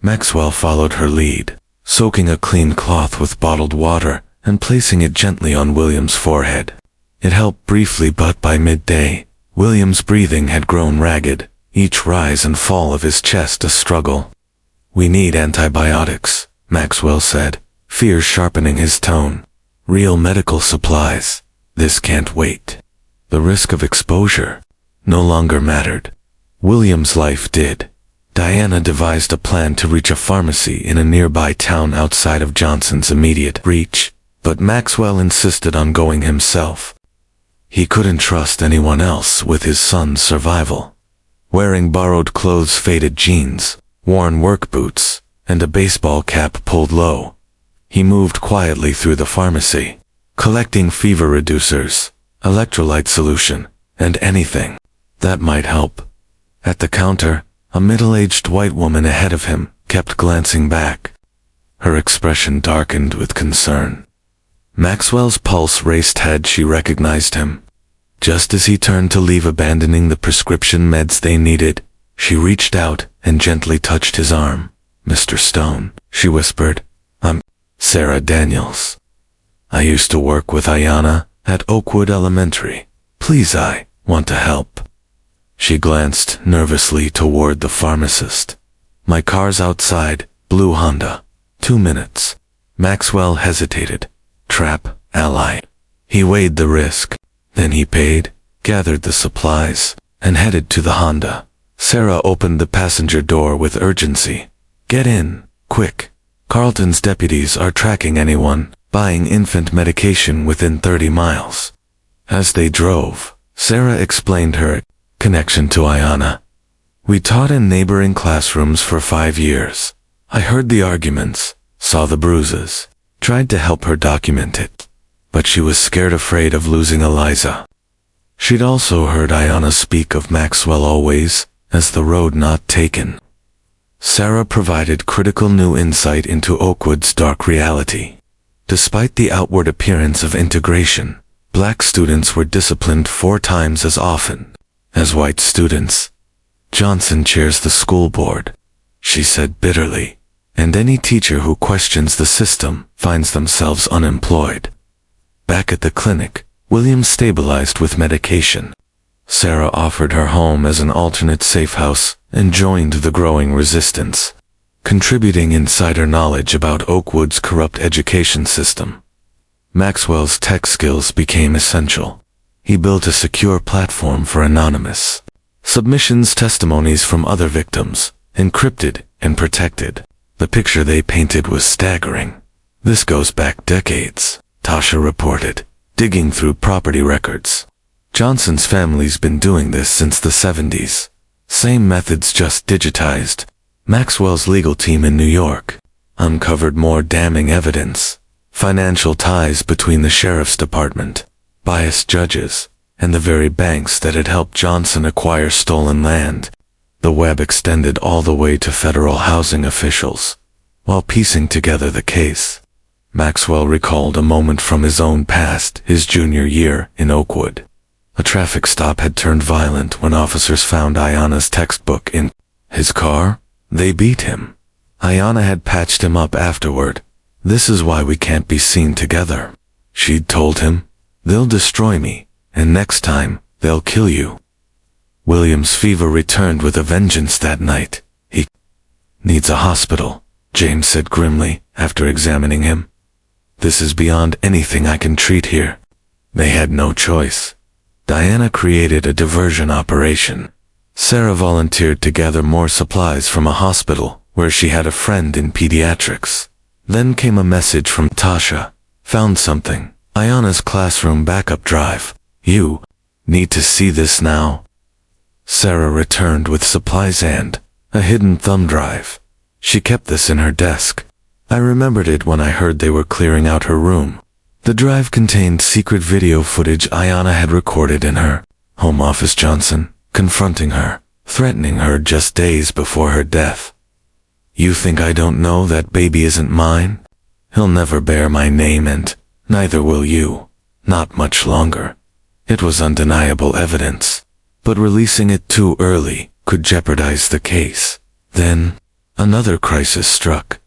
Maxwell followed her lead, soaking a clean cloth with bottled water and placing it gently on William's forehead. It helped briefly, but by midday, William's breathing had grown ragged, each rise and fall of his chest a struggle. We need antibiotics, Maxwell said, fear sharpening his tone. Real medical supplies. This can't wait. The risk of exposure no longer mattered. William's life did. Diana devised a plan to reach a pharmacy in a nearby town outside of Johnson's immediate reach, but Maxwell insisted on going himself. He couldn't trust anyone else with his son's survival. Wearing borrowed clothes, faded jeans, worn work boots, and a baseball cap pulled low, he moved quietly through the pharmacy, collecting fever reducers, electrolyte solution, and anything that might help. At the counter, a middle-aged white woman ahead of him kept glancing back. Her expression darkened with concern. Maxwell's pulse raced had she recognized him. Just as he turned to leave, abandoning the prescription meds they needed, she reached out and gently touched his arm. "Mr. Stone," she whispered, "I'm Sarah Daniels. I used to work with Ayanna at Oakwood Elementary. Please, I want to help." She glanced nervously toward the pharmacist. "My car's outside, blue Honda. 2 minutes." Maxwell hesitated. Trap, ally. He weighed the risk. Then he paid, gathered the supplies, and headed to the Honda. Sarah opened the passenger door with urgency. "Get in, quick. Carlton's deputies are tracking anyone buying infant medication within 30 miles. As they drove, Sarah explained her connection to Ayanna. "We taught in neighboring classrooms for 5 years. I heard the arguments, saw the bruises, tried to help her document it. But she was scared, afraid of losing Eliza." She'd also heard Ayanna speak of Maxwell always as the road not taken. Sarah provided critical new insight into Oakwood's dark reality. Despite the outward appearance of integration, black students were disciplined 4 times as often as white students. "Johnson chairs the school board," she said bitterly, "and any teacher who questions the system finds themselves unemployed." Back at the clinic, William stabilized with medication. Sarah offered her home as an alternate safe house and joined the growing resistance, contributing insider knowledge about Oakwood's corrupt education system. Maxwell's tech skills became essential. He built a secure platform for anonymous submissions, testimonies from other victims, encrypted and protected. The picture they painted was staggering. "This goes back decades," Tasha reported, digging through property records. "Johnson's family's been doing this since the 70s. Same methods, just digitized." Maxwell's legal team in New York uncovered more damning evidence. Financial ties between the sheriff's department, biased judges, and the very banks that had helped Johnson acquire stolen land. The web extended all the way to federal housing officials. While piecing together the case, Maxwell recalled a moment from his own past, his junior year in Oakwood. A traffic stop had turned violent when officers found Ayanna's textbook in his car. They beat him. Ayanna had patched him up afterward. "This is why we can't be seen together," she'd told him. "They'll destroy me, and next time, they'll kill you." William's fever returned with a vengeance that night. "He needs a hospital," James said grimly after examining him. "This is beyond anything I can treat here." They had no choice. Diana created a diversion operation. Sarah volunteered to gather more supplies from a hospital where she had a friend in pediatrics. Then came a message from Tasha. Found something. Ayana's classroom backup drive. You need to see this now. Sarah returned with supplies and a hidden thumb drive. She kept this in her desk. I remembered it when I heard they were clearing out her room. The drive contained secret video footage Ayana had recorded in her home office. Johnson confronting her, threatening her just days before her death. You think I don't know that baby isn't mine? He'll never bear my name and neither will you. Not much longer. It was undeniable evidence, but releasing it too early could jeopardize the case. Then, another crisis struck.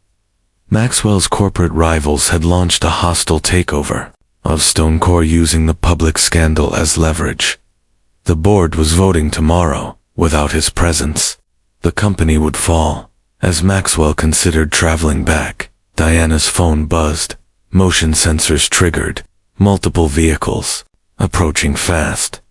Maxwell's corporate rivals had launched a hostile takeover of Stonecore using the public scandal as leverage. The board was voting tomorrow. Without his presence, the company would fall. As Maxwell considered traveling back, Diana's phone buzzed, motion sensors triggered, multiple vehicles, approaching fast.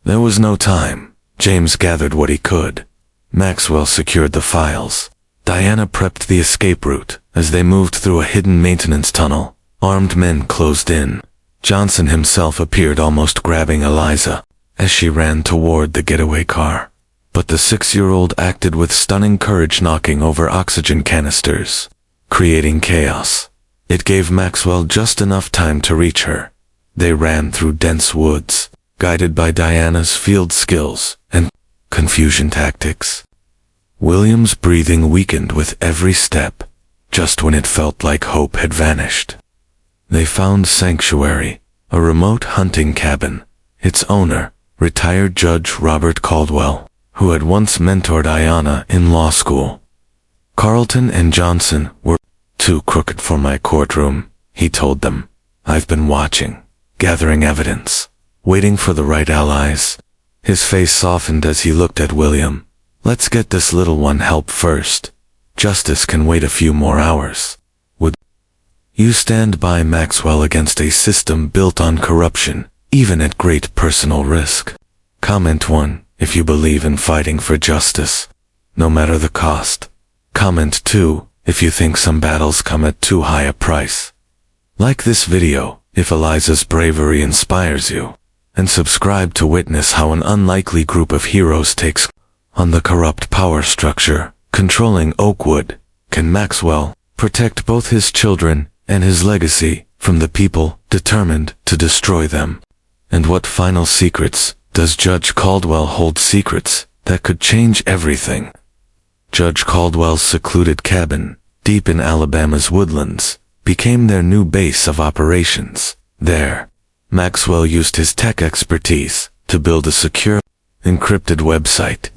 There was no time. James gathered what he could. Maxwell secured the files. Diana prepped the escape route. As they moved through a hidden maintenance tunnel, armed men closed in. Johnson himself appeared, almost grabbing Eliza as she ran toward the getaway car. But the 6-year-old acted with stunning courage, knocking over oxygen canisters, creating chaos. It gave Maxwell just enough time to reach her. They ran through dense woods, guided by Diana's field skills and confusion tactics. William's breathing weakened with every step, just when it felt like hope had vanished. They found sanctuary, a remote hunting cabin. Its owner, retired Judge Robert Caldwell, who had once mentored Ayana in law school. Carlton and Johnson were too crooked for my courtroom, he told them. I've been watching, gathering evidence, waiting for the right allies. His face softened as he looked at William. Let's get this little one help first. Justice can wait a few more hours. Would you stand by Maxwell against a system built on corruption, even at great personal risk? Comment 1, if you believe in fighting for justice, no matter the cost. Comment 2, if you think some battles come at too high a price. Like this video, if Eliza's bravery inspires you, and subscribe to witness how an unlikely group of heroes takes on the corrupt power structure controlling Oakwood. Can Maxwell protect both his children and his legacy from the people determined to destroy them? And what final secrets does Judge Caldwell hold? Secrets that could change everything. Judge Caldwell's secluded cabin, deep in Alabama's woodlands, became their new base of operations. There, Maxwell used his tech expertise to build a secure, encrypted website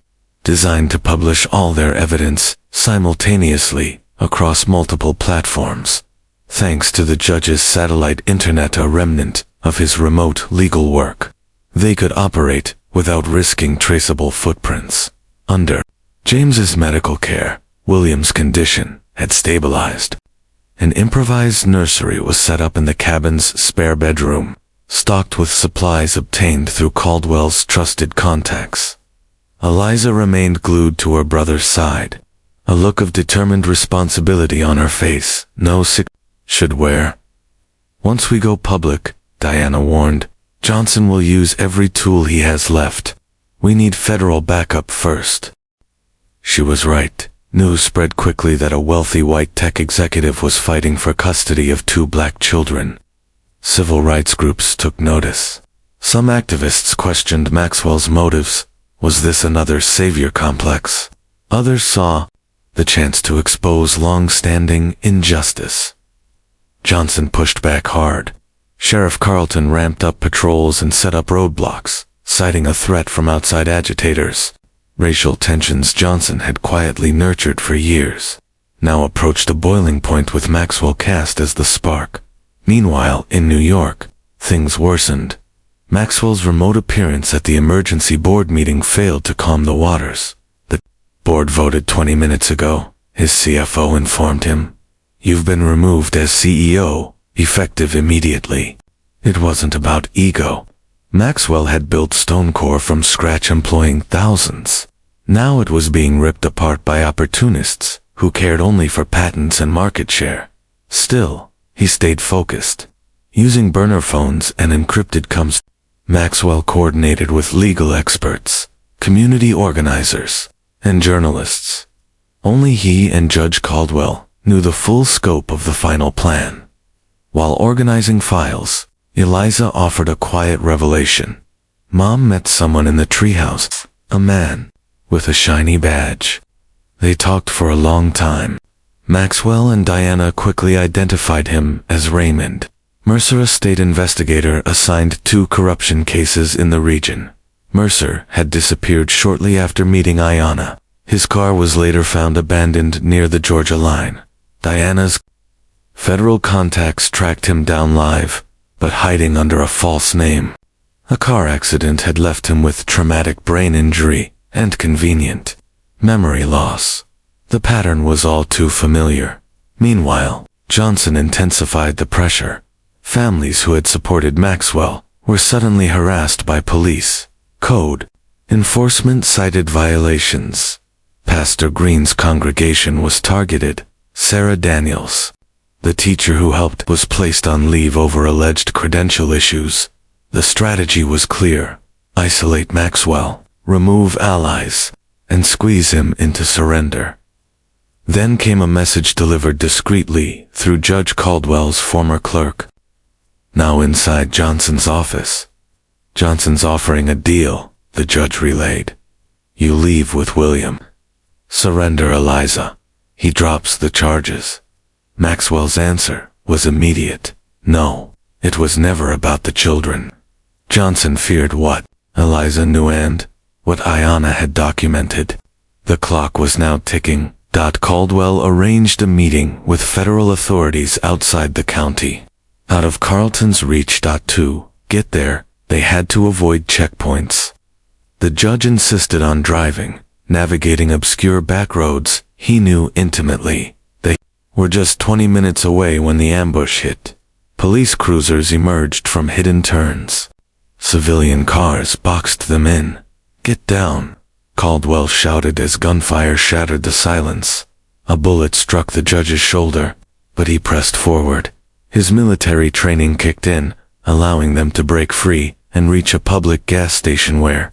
designed to publish all their evidence simultaneously across multiple platforms. Thanks to the judge's satellite internet, a remnant of his remote legal work, they could operate without risking traceable footprints. Under James's medical care, William's condition had stabilized. An improvised nursery was set up in the cabin's spare bedroom, stocked with supplies obtained through Caldwell's trusted contacts. Eliza remained glued to her brother's side, a look of determined responsibility on her face no sick should wear. Once we go public, Diana warned, Johnson will use every tool he has left. We need federal backup first. She was right. News spread quickly that a wealthy white tech executive was fighting for custody of 2 black children. Civil rights groups took notice. Some activists questioned Maxwell's motives. Was this another savior complex? Others saw the chance to expose long-standing injustice. Johnson pushed back hard. Sheriff Carlton ramped up patrols and set up roadblocks, citing a threat from outside agitators. Racial tensions Johnson had quietly nurtured for years now approached a boiling point, with Maxwell cast as the spark. Meanwhile, in New York, things worsened. Maxwell's remote appearance at the emergency board meeting failed to calm the waters. The board voted 20 minutes ago, his CFO informed him. You've been removed as CEO, effective immediately. It wasn't about ego. Maxwell had built Stonecore from scratch, employing thousands. Now it was being ripped apart by opportunists who cared only for patents and market share. Still, he stayed focused. Using burner phones and encrypted comms, Maxwell coordinated with legal experts, community organizers, and journalists. Only he and Judge Caldwell knew the full scope of the final plan. While organizing files, Eliza offered a quiet revelation. Mom met someone in the treehouse, a man with a shiny badge. They talked for a long time. Maxwell and Diana quickly identified him as Raymond, Mercer, a state investigator assigned to corruption cases in the region. Mercer had disappeared shortly after meeting Ayanna. His car was later found abandoned near the Georgia line. Diana's federal contacts tracked him down live, but hiding under a false name. A car accident had left him with traumatic brain injury and convenient memory loss. The pattern was all too familiar. Meanwhile, Johnson intensified the pressure. Families who had supported Maxwell were suddenly harassed by police. Code enforcement cited violations. Pastor Green's congregation was targeted. Sarah Daniels, the teacher who helped, was placed on leave over alleged credential issues. The strategy was clear: isolate Maxwell, remove allies, and squeeze him into surrender. Then came a message delivered discreetly through Judge Caldwell's former clerk. Now inside Johnson's office. "Johnson's offering a deal," the judge relayed. "You leave with William. Surrender Eliza. He drops the charges." Maxwell's answer was immediate. No, it was never about the children. Johnson feared what Eliza knew and what Ayanna had documented. The clock was now ticking. Caldwell arranged a meeting with federal authorities outside the county, out of Carlton's reach. To get there, they had to avoid checkpoints. The judge insisted on driving, navigating obscure back roads he knew intimately. They were just 20 minutes away when the ambush hit. Police cruisers emerged from hidden turns. Civilian cars boxed them in. "Get down," Caldwell shouted as gunfire shattered the silence. A bullet struck the judge's shoulder, but he pressed forward. His military training kicked in, allowing them to break free and reach a public gas station where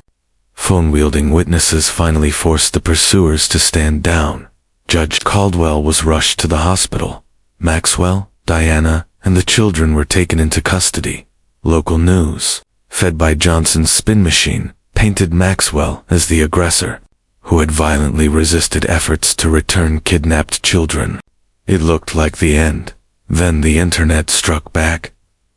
phone-wielding witnesses finally forced the pursuers to stand down. Judge Caldwell was rushed to the hospital. Maxwell, Diana, and the children were taken into custody. Local news, fed by Johnson's spin machine, painted Maxwell as the aggressor, who had violently resisted efforts to return kidnapped children. It looked like the end. Then the internet struck back.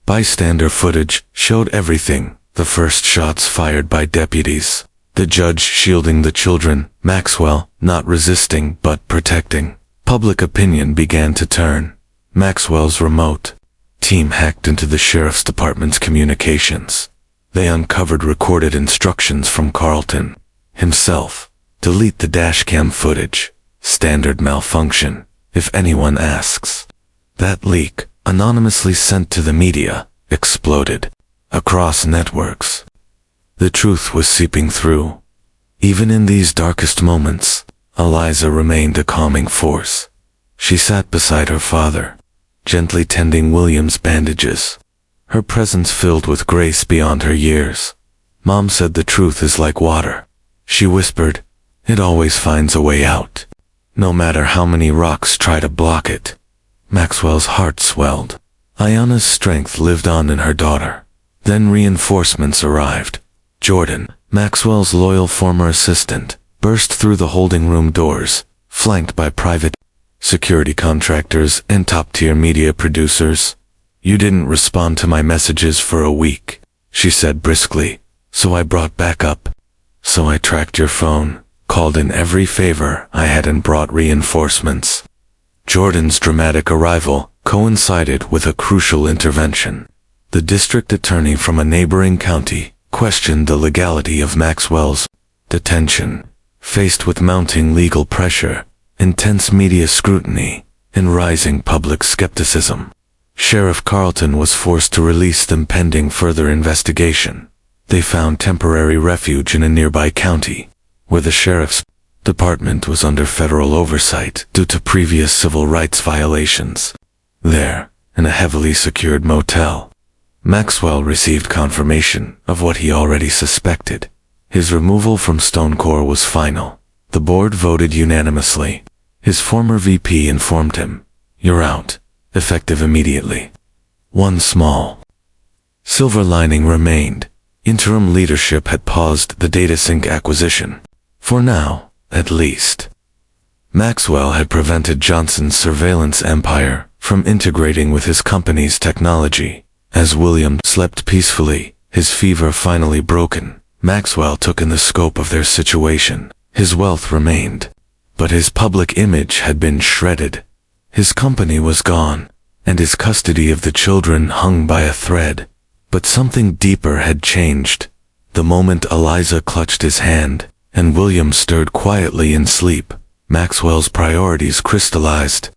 Bystander footage showed everything: the first shots fired by deputies, the judge shielding the children, Maxwell not resisting but protecting. Public opinion began to turn. Maxwell's remote team hacked into the sheriff's department's communications. They uncovered recorded instructions from Carlton himself. Delete the dashcam footage. Standard malfunction, if anyone asks. That leak, anonymously sent to the media, exploded across networks. The truth was seeping through. Even in these darkest moments, Eliza remained a calming force. She sat beside her father, gently tending William's bandages, her presence filled with grace beyond her years. "Mom said the truth is like water," she whispered. "It always finds a way out, no matter how many rocks try to block it." Maxwell's heart swelled. Ayanna's strength lived on in her daughter. Then reinforcements arrived. Jordan, Maxwell's loyal former assistant, burst through the holding room doors, flanked by private security contractors and top-tier media producers. "You didn't respond to my messages for a week," she said briskly, "so I brought backup. So I tracked your phone, called in every favor I had, and brought reinforcements." Jordan's dramatic arrival coincided with a crucial intervention. The district attorney from a neighboring county questioned the legality of Maxwell's detention. Faced with mounting legal pressure, intense media scrutiny, and rising public skepticism, Sheriff Carlton was forced to release them pending further investigation. They found temporary refuge in a nearby county, where the sheriff's department was under federal oversight due to previous civil rights violations. There, in a heavily secured motel, Maxwell received confirmation of what he already suspected. His removal from StoneCorp was final. The board voted unanimously. His former VP informed him, "You're out, effective immediately." One small silver lining remained. Interim leadership had paused the DataSync acquisition. For now, at least. Maxwell had prevented Johnson's surveillance empire from integrating with his company's technology. As William slept peacefully, his fever finally broken, Maxwell took in the scope of their situation. His wealth remained, but his public image had been shredded. His company was gone, and his custody of the children hung by a thread. But something deeper had changed. The moment Eliza clutched his hand, and William stirred quietly in sleep, Maxwell's priorities crystallized.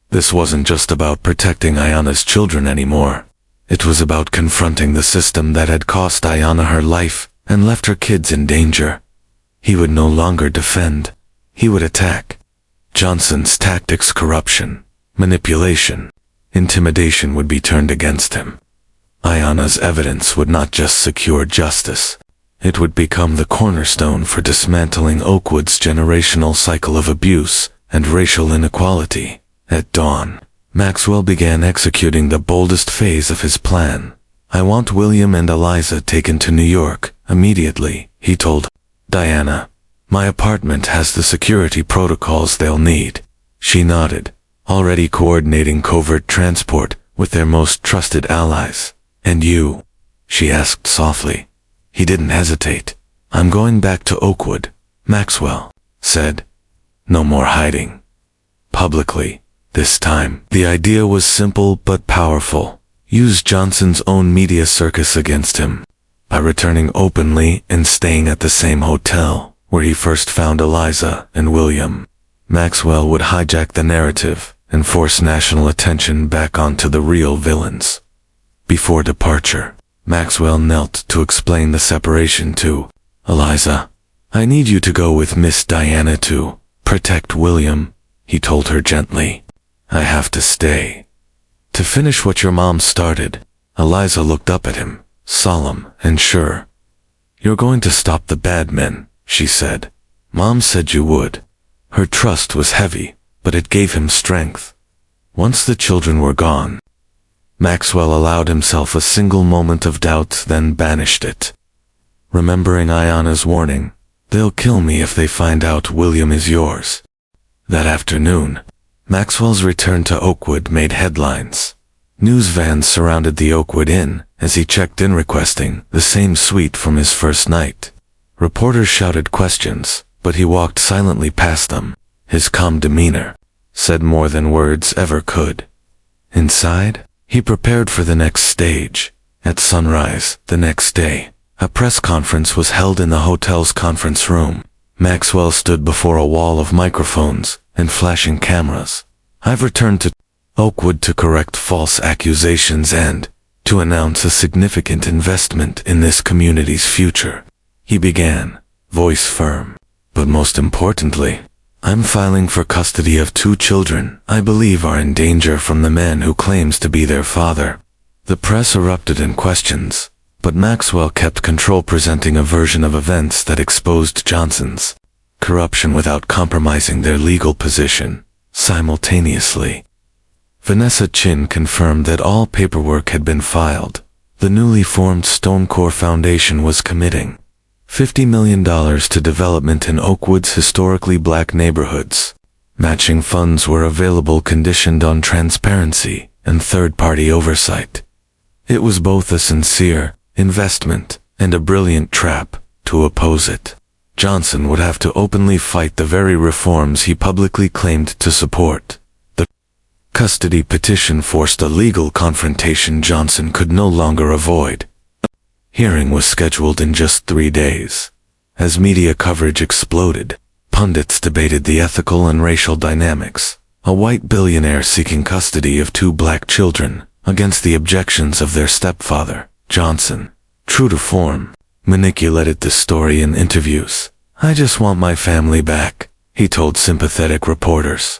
This wasn't just about protecting Ayanna's children anymore. It was about confronting the system that had cost Ayanna her life and left her kids in danger. He would no longer defend. He would attack. Johnson's tactics, corruption, manipulation, intimidation would be turned against him. Ayanna's evidence would not just secure justice. It would become the cornerstone for dismantling Oakwood's generational cycle of abuse and racial inequality. At dawn, Maxwell began executing the boldest phase of his plan. "I want William and Eliza taken to New York immediately," he told Diana. "My apartment has the security protocols they'll need." She nodded, already coordinating covert transport with their most trusted allies. "And you?" she asked softly. He didn't hesitate. "I'm going back to Oakwood," Maxwell said. "No more hiding. Publicly, this time." The idea was simple but powerful. Use Johnson's own media circus against him. By returning openly and staying at the same hotel where he first found Eliza and William, Maxwell would hijack the narrative and force national attention back onto the real villains. Before departure, Maxwell knelt to explain the separation to Eliza. "I need you to go with Miss Diana to protect William," he told her gently. "I have to stay to finish what your mom started." Eliza looked up at him, solemn and sure. "You're going to stop the bad men," she said. "Mom said you would." Her trust was heavy, but it gave him strength. Once the children were gone, Maxwell allowed himself a single moment of doubt, then banished it. Remembering Ayanna's warning, "They'll kill me if they find out William is yours." That afternoon, Maxwell's return to Oakwood made headlines. News vans surrounded the Oakwood Inn as he checked in, requesting the same suite from his first night. Reporters shouted questions, but he walked silently past them. His calm demeanor said more than words ever could. Inside, he prepared for the next stage. At sunrise, the next day, a press conference was held in the hotel's conference room. Maxwell stood before a wall of microphones and flashing cameras. "I've returned to Oakwood to correct false accusations and to announce a significant investment in this community's future," he began, voice firm. "But most importantly, I'm filing for custody of 2 children I believe are in danger from the man who claims to be their father." The press erupted in questions, but Maxwell kept control, presenting a version of events that exposed Johnson's corruption without compromising their legal position. Simultaneously, Vanessa Chin confirmed that all paperwork had been filed. The newly formed StoneCorp Foundation was committing $50 million to development in Oakwood's historically black neighborhoods. Matching funds were available, conditioned on transparency and third-party oversight. It was both a sincere investment and a brilliant trap. To oppose it, Johnson would have to openly fight the very reforms he publicly claimed to support. The custody petition forced a legal confrontation Johnson could no longer avoid. Hearing was scheduled in just 3 days. As media coverage exploded, pundits debated the ethical and racial dynamics. A white billionaire seeking custody of 2 black children against the objections of their stepfather. Johnson, true to form, manipulated the story in interviews. "I just want my family back," he told sympathetic reporters.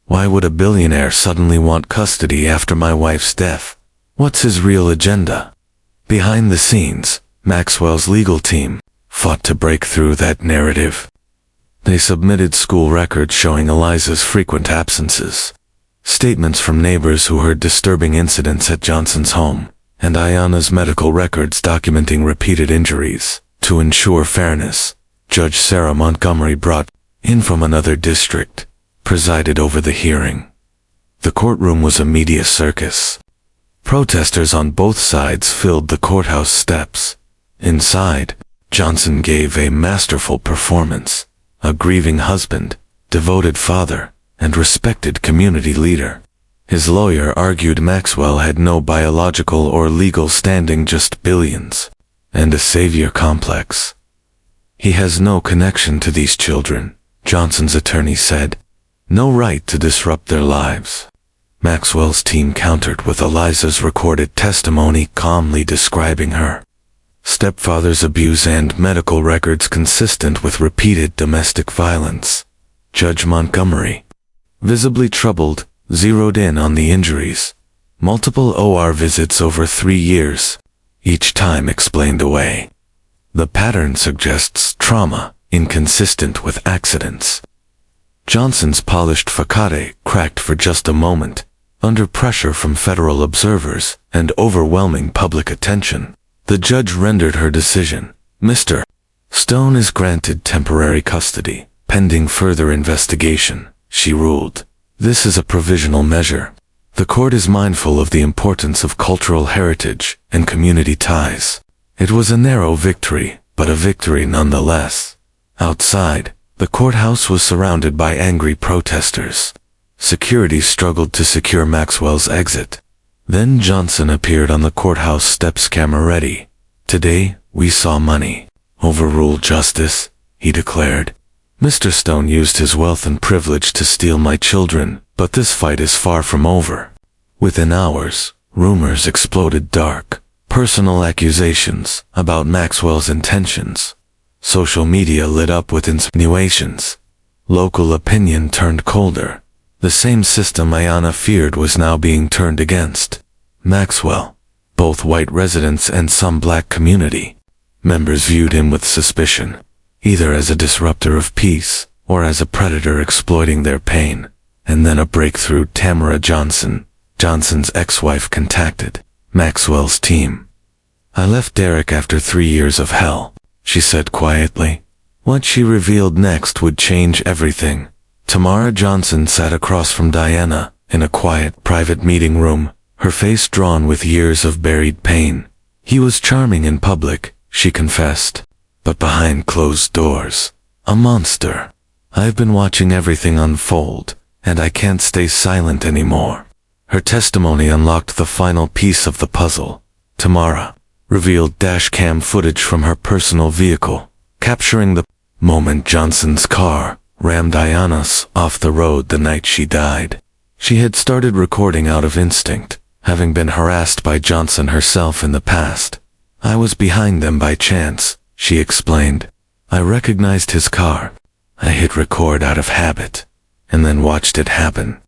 Why would a billionaire suddenly want custody after my wife's death? What's his real agenda? Behind the scenes, Maxwell's legal team fought to break through that narrative. They submitted school records showing Eliza's frequent absences, statements from neighbors who heard disturbing incidents at Johnson's home, and Ayanna's medical records documenting repeated injuries. To ensure fairness, Judge Sarah Montgomery, brought in from another district, presided over the hearing. The courtroom was a media circus. Protesters on both sides filled the courthouse steps. Inside, Johnson gave a masterful performance, a grieving husband, devoted father, and respected community leader. His lawyer argued Maxwell had no biological or legal standing, just billions, and a savior complex. He has no connection to these children, Johnson's attorney said. No right to disrupt their lives. Maxwell's team countered with Eliza's recorded testimony, calmly describing her stepfather's abuse and medical records consistent with repeated domestic violence. Judge Montgomery, visibly troubled, zeroed in on the injuries. Multiple OR visits over 3 years, each time explained away. The pattern suggests trauma, inconsistent with accidents. Johnson's polished facade cracked for just a moment, under pressure from federal observers and overwhelming public attention. The judge rendered her decision. Mr. Stone is granted temporary custody, pending further investigation, she ruled. This is a provisional measure. The court is mindful of the importance of cultural heritage and community ties. It was a narrow victory, but a victory nonetheless. Outside, the courthouse was surrounded by angry protesters. Security struggled to secure Maxwell's exit. Then Johnson appeared on the courthouse steps, camera ready. Today, we saw money overrule justice, he declared. Mr. Stone used his wealth and privilege to steal my children, but this fight is far from over. Within hours, rumors exploded, dark, personal accusations about Maxwell's intentions. Social media lit up with insinuations. Local opinion turned colder. The same system Ayanna feared was now being turned against Maxwell. Both white residents and some black community members viewed him with suspicion, either as a disruptor of peace or as a predator exploiting their pain. And then a breakthrough. Tamara Johnson, Johnson's ex-wife, contacted Maxwell's team. I left Derek after 3 years of hell, she said quietly. What she revealed next would change everything. Tamara Johnson sat across from Diana in a quiet, private meeting room, her face drawn with years of buried pain. He was charming in public, she confessed, but behind closed doors, a monster. I've been watching everything unfold, and I can't stay silent anymore. Her testimony unlocked the final piece of the puzzle. Tamara revealed dashcam footage from her personal vehicle, capturing the moment Johnson's car rammed Ayanna's off the road the night she died. She had started recording out of instinct, having been harassed by Johnson herself in the past. I was behind them by chance, she explained. I recognized his car. I hit record out of habit, and then watched it happen.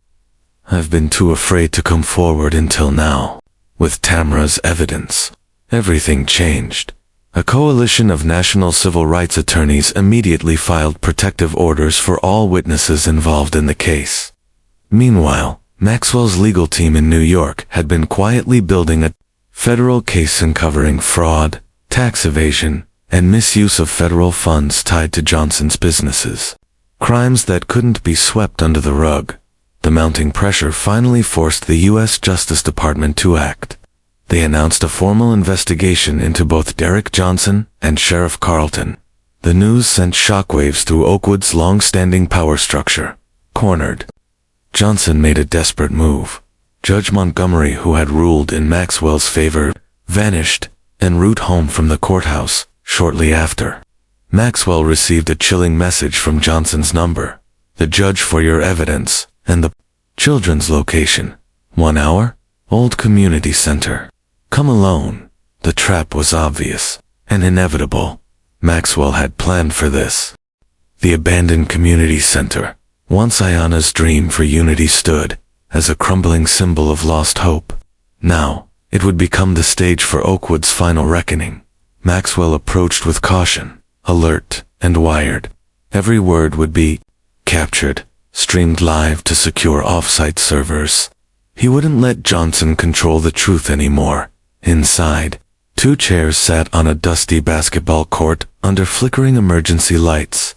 I've been too afraid to come forward until now. With Tamara's evidence, everything changed. A coalition of national civil rights attorneys immediately filed protective orders for all witnesses involved in the case. Meanwhile, Maxwell's legal team in New York had been quietly building a federal case uncovering fraud, tax evasion, and misuse of federal funds tied to Johnson's businesses. Crimes that couldn't be swept under the rug. The mounting pressure finally forced the U.S. Justice Department to act. They announced a formal investigation into both Derek Johnson and Sheriff Carlton. The news sent shockwaves through Oakwood's long-standing power structure. Cornered, Johnson made a desperate move. Judge Montgomery, who had ruled in Maxwell's favor, vanished en route home from the courthouse shortly after. Maxwell received a chilling message from Johnson's number. The judge for your evidence, and the children's location. 1 hour? Old Community Center. Come alone. The trap was obvious and inevitable. Maxwell had planned for this. The abandoned community center, once Ayana's dream for unity, stood as a crumbling symbol of lost hope. Now, it would become the stage for Oakwood's final reckoning. Maxwell approached with caution, alert and wired. Every word would be captured, streamed live to secure off-site servers. He wouldn't let Johnson control the truth anymore. Inside, 2 chairs sat on a dusty basketball court under flickering emergency lights.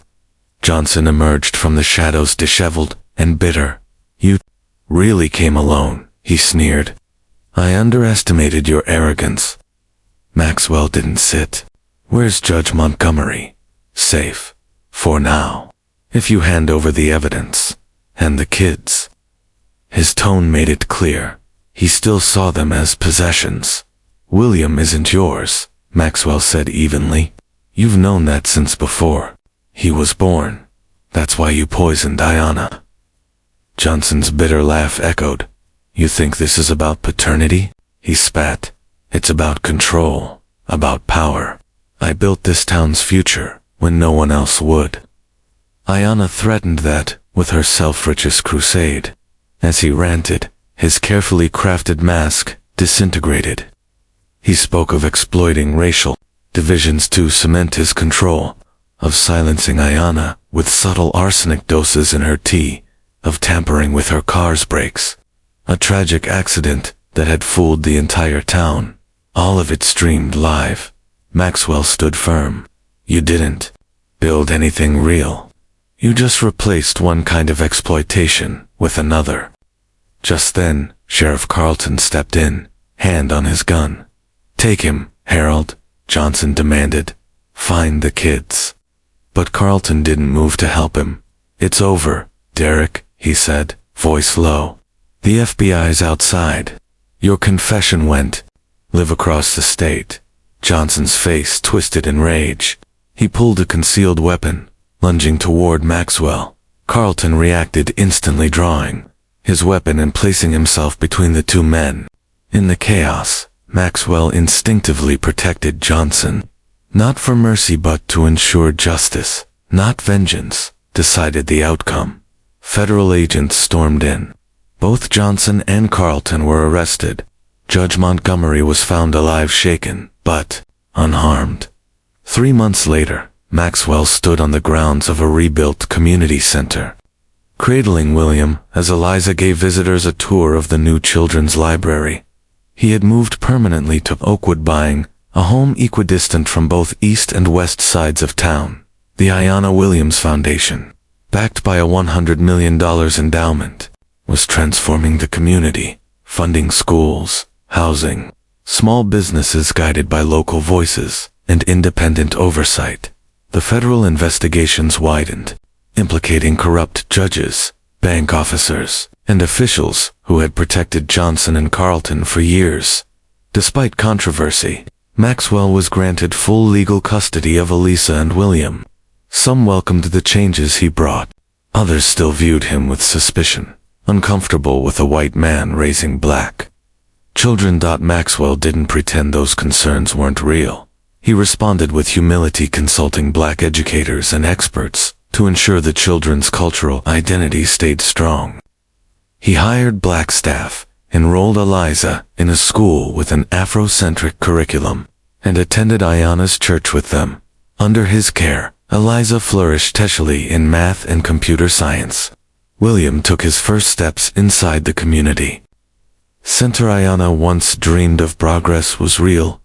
Johnson emerged from the shadows disheveled and bitter. "You really came alone," he sneered. "I underestimated your arrogance." Maxwell didn't sit. "Where's Judge Montgomery?" "Safe. For now. If you hand over the evidence. And the kids." His tone made it clear. He still saw them as possessions. "William isn't yours," Maxwell said evenly. "You've known that since before he was born. That's why you poisoned Ayana." Johnson's bitter laugh echoed. "You think this is about paternity?" He spat. "It's about control, about power. I built this town's future when no one else would." Ayana threatened that with her self-righteous crusade. As he ranted, his carefully crafted mask disintegrated. He spoke of exploiting racial divisions to cement his control, of silencing Ayana with subtle arsenic doses in her tea, of tampering with her car's brakes. A tragic accident that had fooled the entire town. All of it streamed live. Maxwell stood firm. "You didn't build anything real. You just replaced one kind of exploitation with another." Just then, Sheriff Carlton stepped in, hand on his gun. "Take him, Harold," Johnson demanded. "Find the kids." But Carlton didn't move to help him. "It's over, Derek," he said, voice low. "The FBI's outside. Your confession went live across the state." Johnson's face twisted in rage. He pulled a concealed weapon, lunging toward Maxwell. Carlton reacted, instantly drawing his weapon and placing himself between the 2 men. In the chaos, Maxwell instinctively protected Johnson. Not for mercy but to ensure justice, not vengeance, decided the outcome. Federal agents stormed in. Both Johnson and Carlton were arrested. Judge Montgomery was found alive, shaken, but unharmed. 3 months later, Maxwell stood on the grounds of a rebuilt community center, cradling William as Eliza gave visitors a tour of the new children's library. He had moved permanently to Oakwood, buying a home equidistant from both east and west sides of town. The Ayana Williams Foundation, backed by a $100 million endowment, was transforming the community, funding schools, housing, small businesses guided by local voices and independent oversight. The federal investigations widened, implicating corrupt judges, bank officers, and officials who had protected Johnson and Carlton for years. Despite controversy, Maxwell was granted full legal custody of Eliza and William. Some welcomed the changes he brought. Others still viewed him with suspicion, uncomfortable with a white man raising black children. Maxwell didn't pretend those concerns weren't real. He responded with humility, consulting black educators and experts to ensure the children's cultural identity stayed strong. He hired black staff, enrolled Eliza in a school with an Afrocentric curriculum, and attended Ayana's church with them. Under his care, Eliza flourished technically in math and computer science. William took his first steps inside the community center. Ayana once dreamed of progress was real,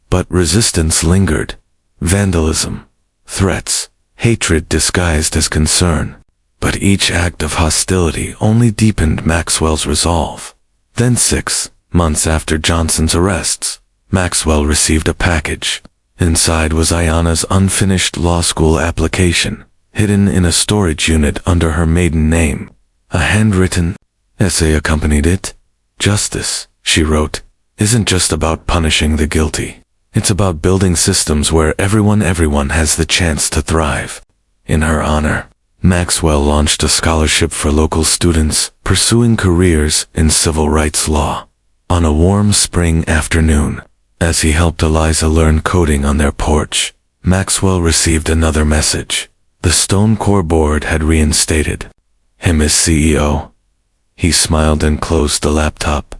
but resistance lingered. Vandalism, threats, hatred disguised as concern. But each act of hostility only deepened Maxwell's resolve. Then 6 months after Johnson's arrests, Maxwell received a package. Inside was Ayana's unfinished law school application, hidden in a storage unit under her maiden name. A handwritten essay accompanied it. "Justice," she wrote, "isn't just about punishing the guilty. It's about building systems where everyone has the chance to thrive." In her honor, Maxwell launched a scholarship for local students pursuing careers in civil rights law. On a warm spring afternoon, as he helped Eliza learn coding on their porch, Maxwell received another message. The stone core board had reinstated him as CEO. He smiled and closed the laptop.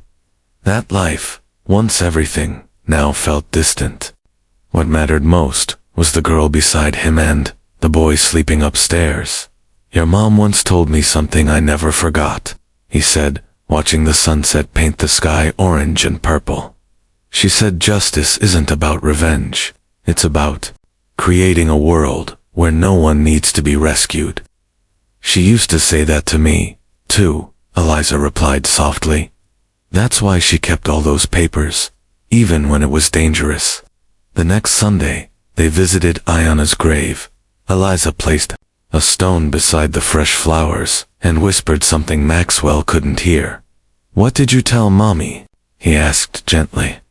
That life, once everything, now felt distant. What mattered most was the girl beside him and the boy sleeping upstairs. Your mom once told me something I never forgot, he said, watching the sunset paint the sky orange and purple. She said justice isn't about revenge. It's about creating a world where no one needs to be rescued. She used to say that to me, too, Eliza replied softly. That's why she kept all those papers, even when it was dangerous. The next Sunday, they visited Ayana's grave. Eliza placed a stone beside the fresh flowers and whispered something Maxwell couldn't hear. What did you tell Mommy? He asked gently.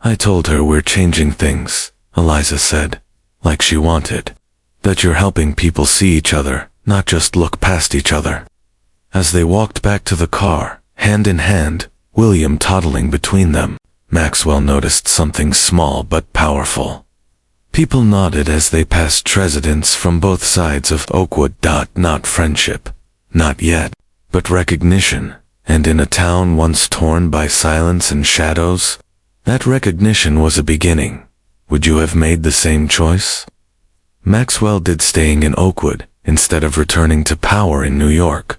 I told her we're changing things, Eliza said, like she wanted. That you're helping people see each other, not just look past each other. As they walked back to the car, hand in hand, William toddling between them, Maxwell noticed something small but powerful. People nodded as they passed residents from both sides of Oakwood. Not friendship, not yet, but recognition, and in a town once torn by silence and shadows, that recognition was a beginning. Would you have made the same choice? Maxwell did, staying in Oakwood instead of returning to power in New York.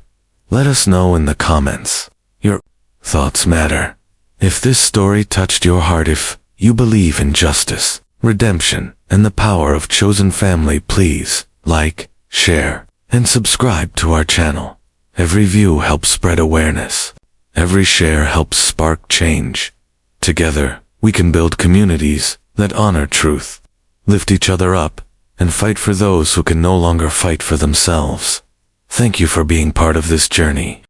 Let us know in the comments. Your thoughts matter. If this story touched your heart, if you believe in justice, redemption, and the power of chosen family, please like, share, and subscribe to our channel. Every view helps spread awareness. Every share helps spark change. Together, we can build communities that honor truth, lift each other up, and fight for those who can no longer fight for themselves. Thank you for being part of this journey.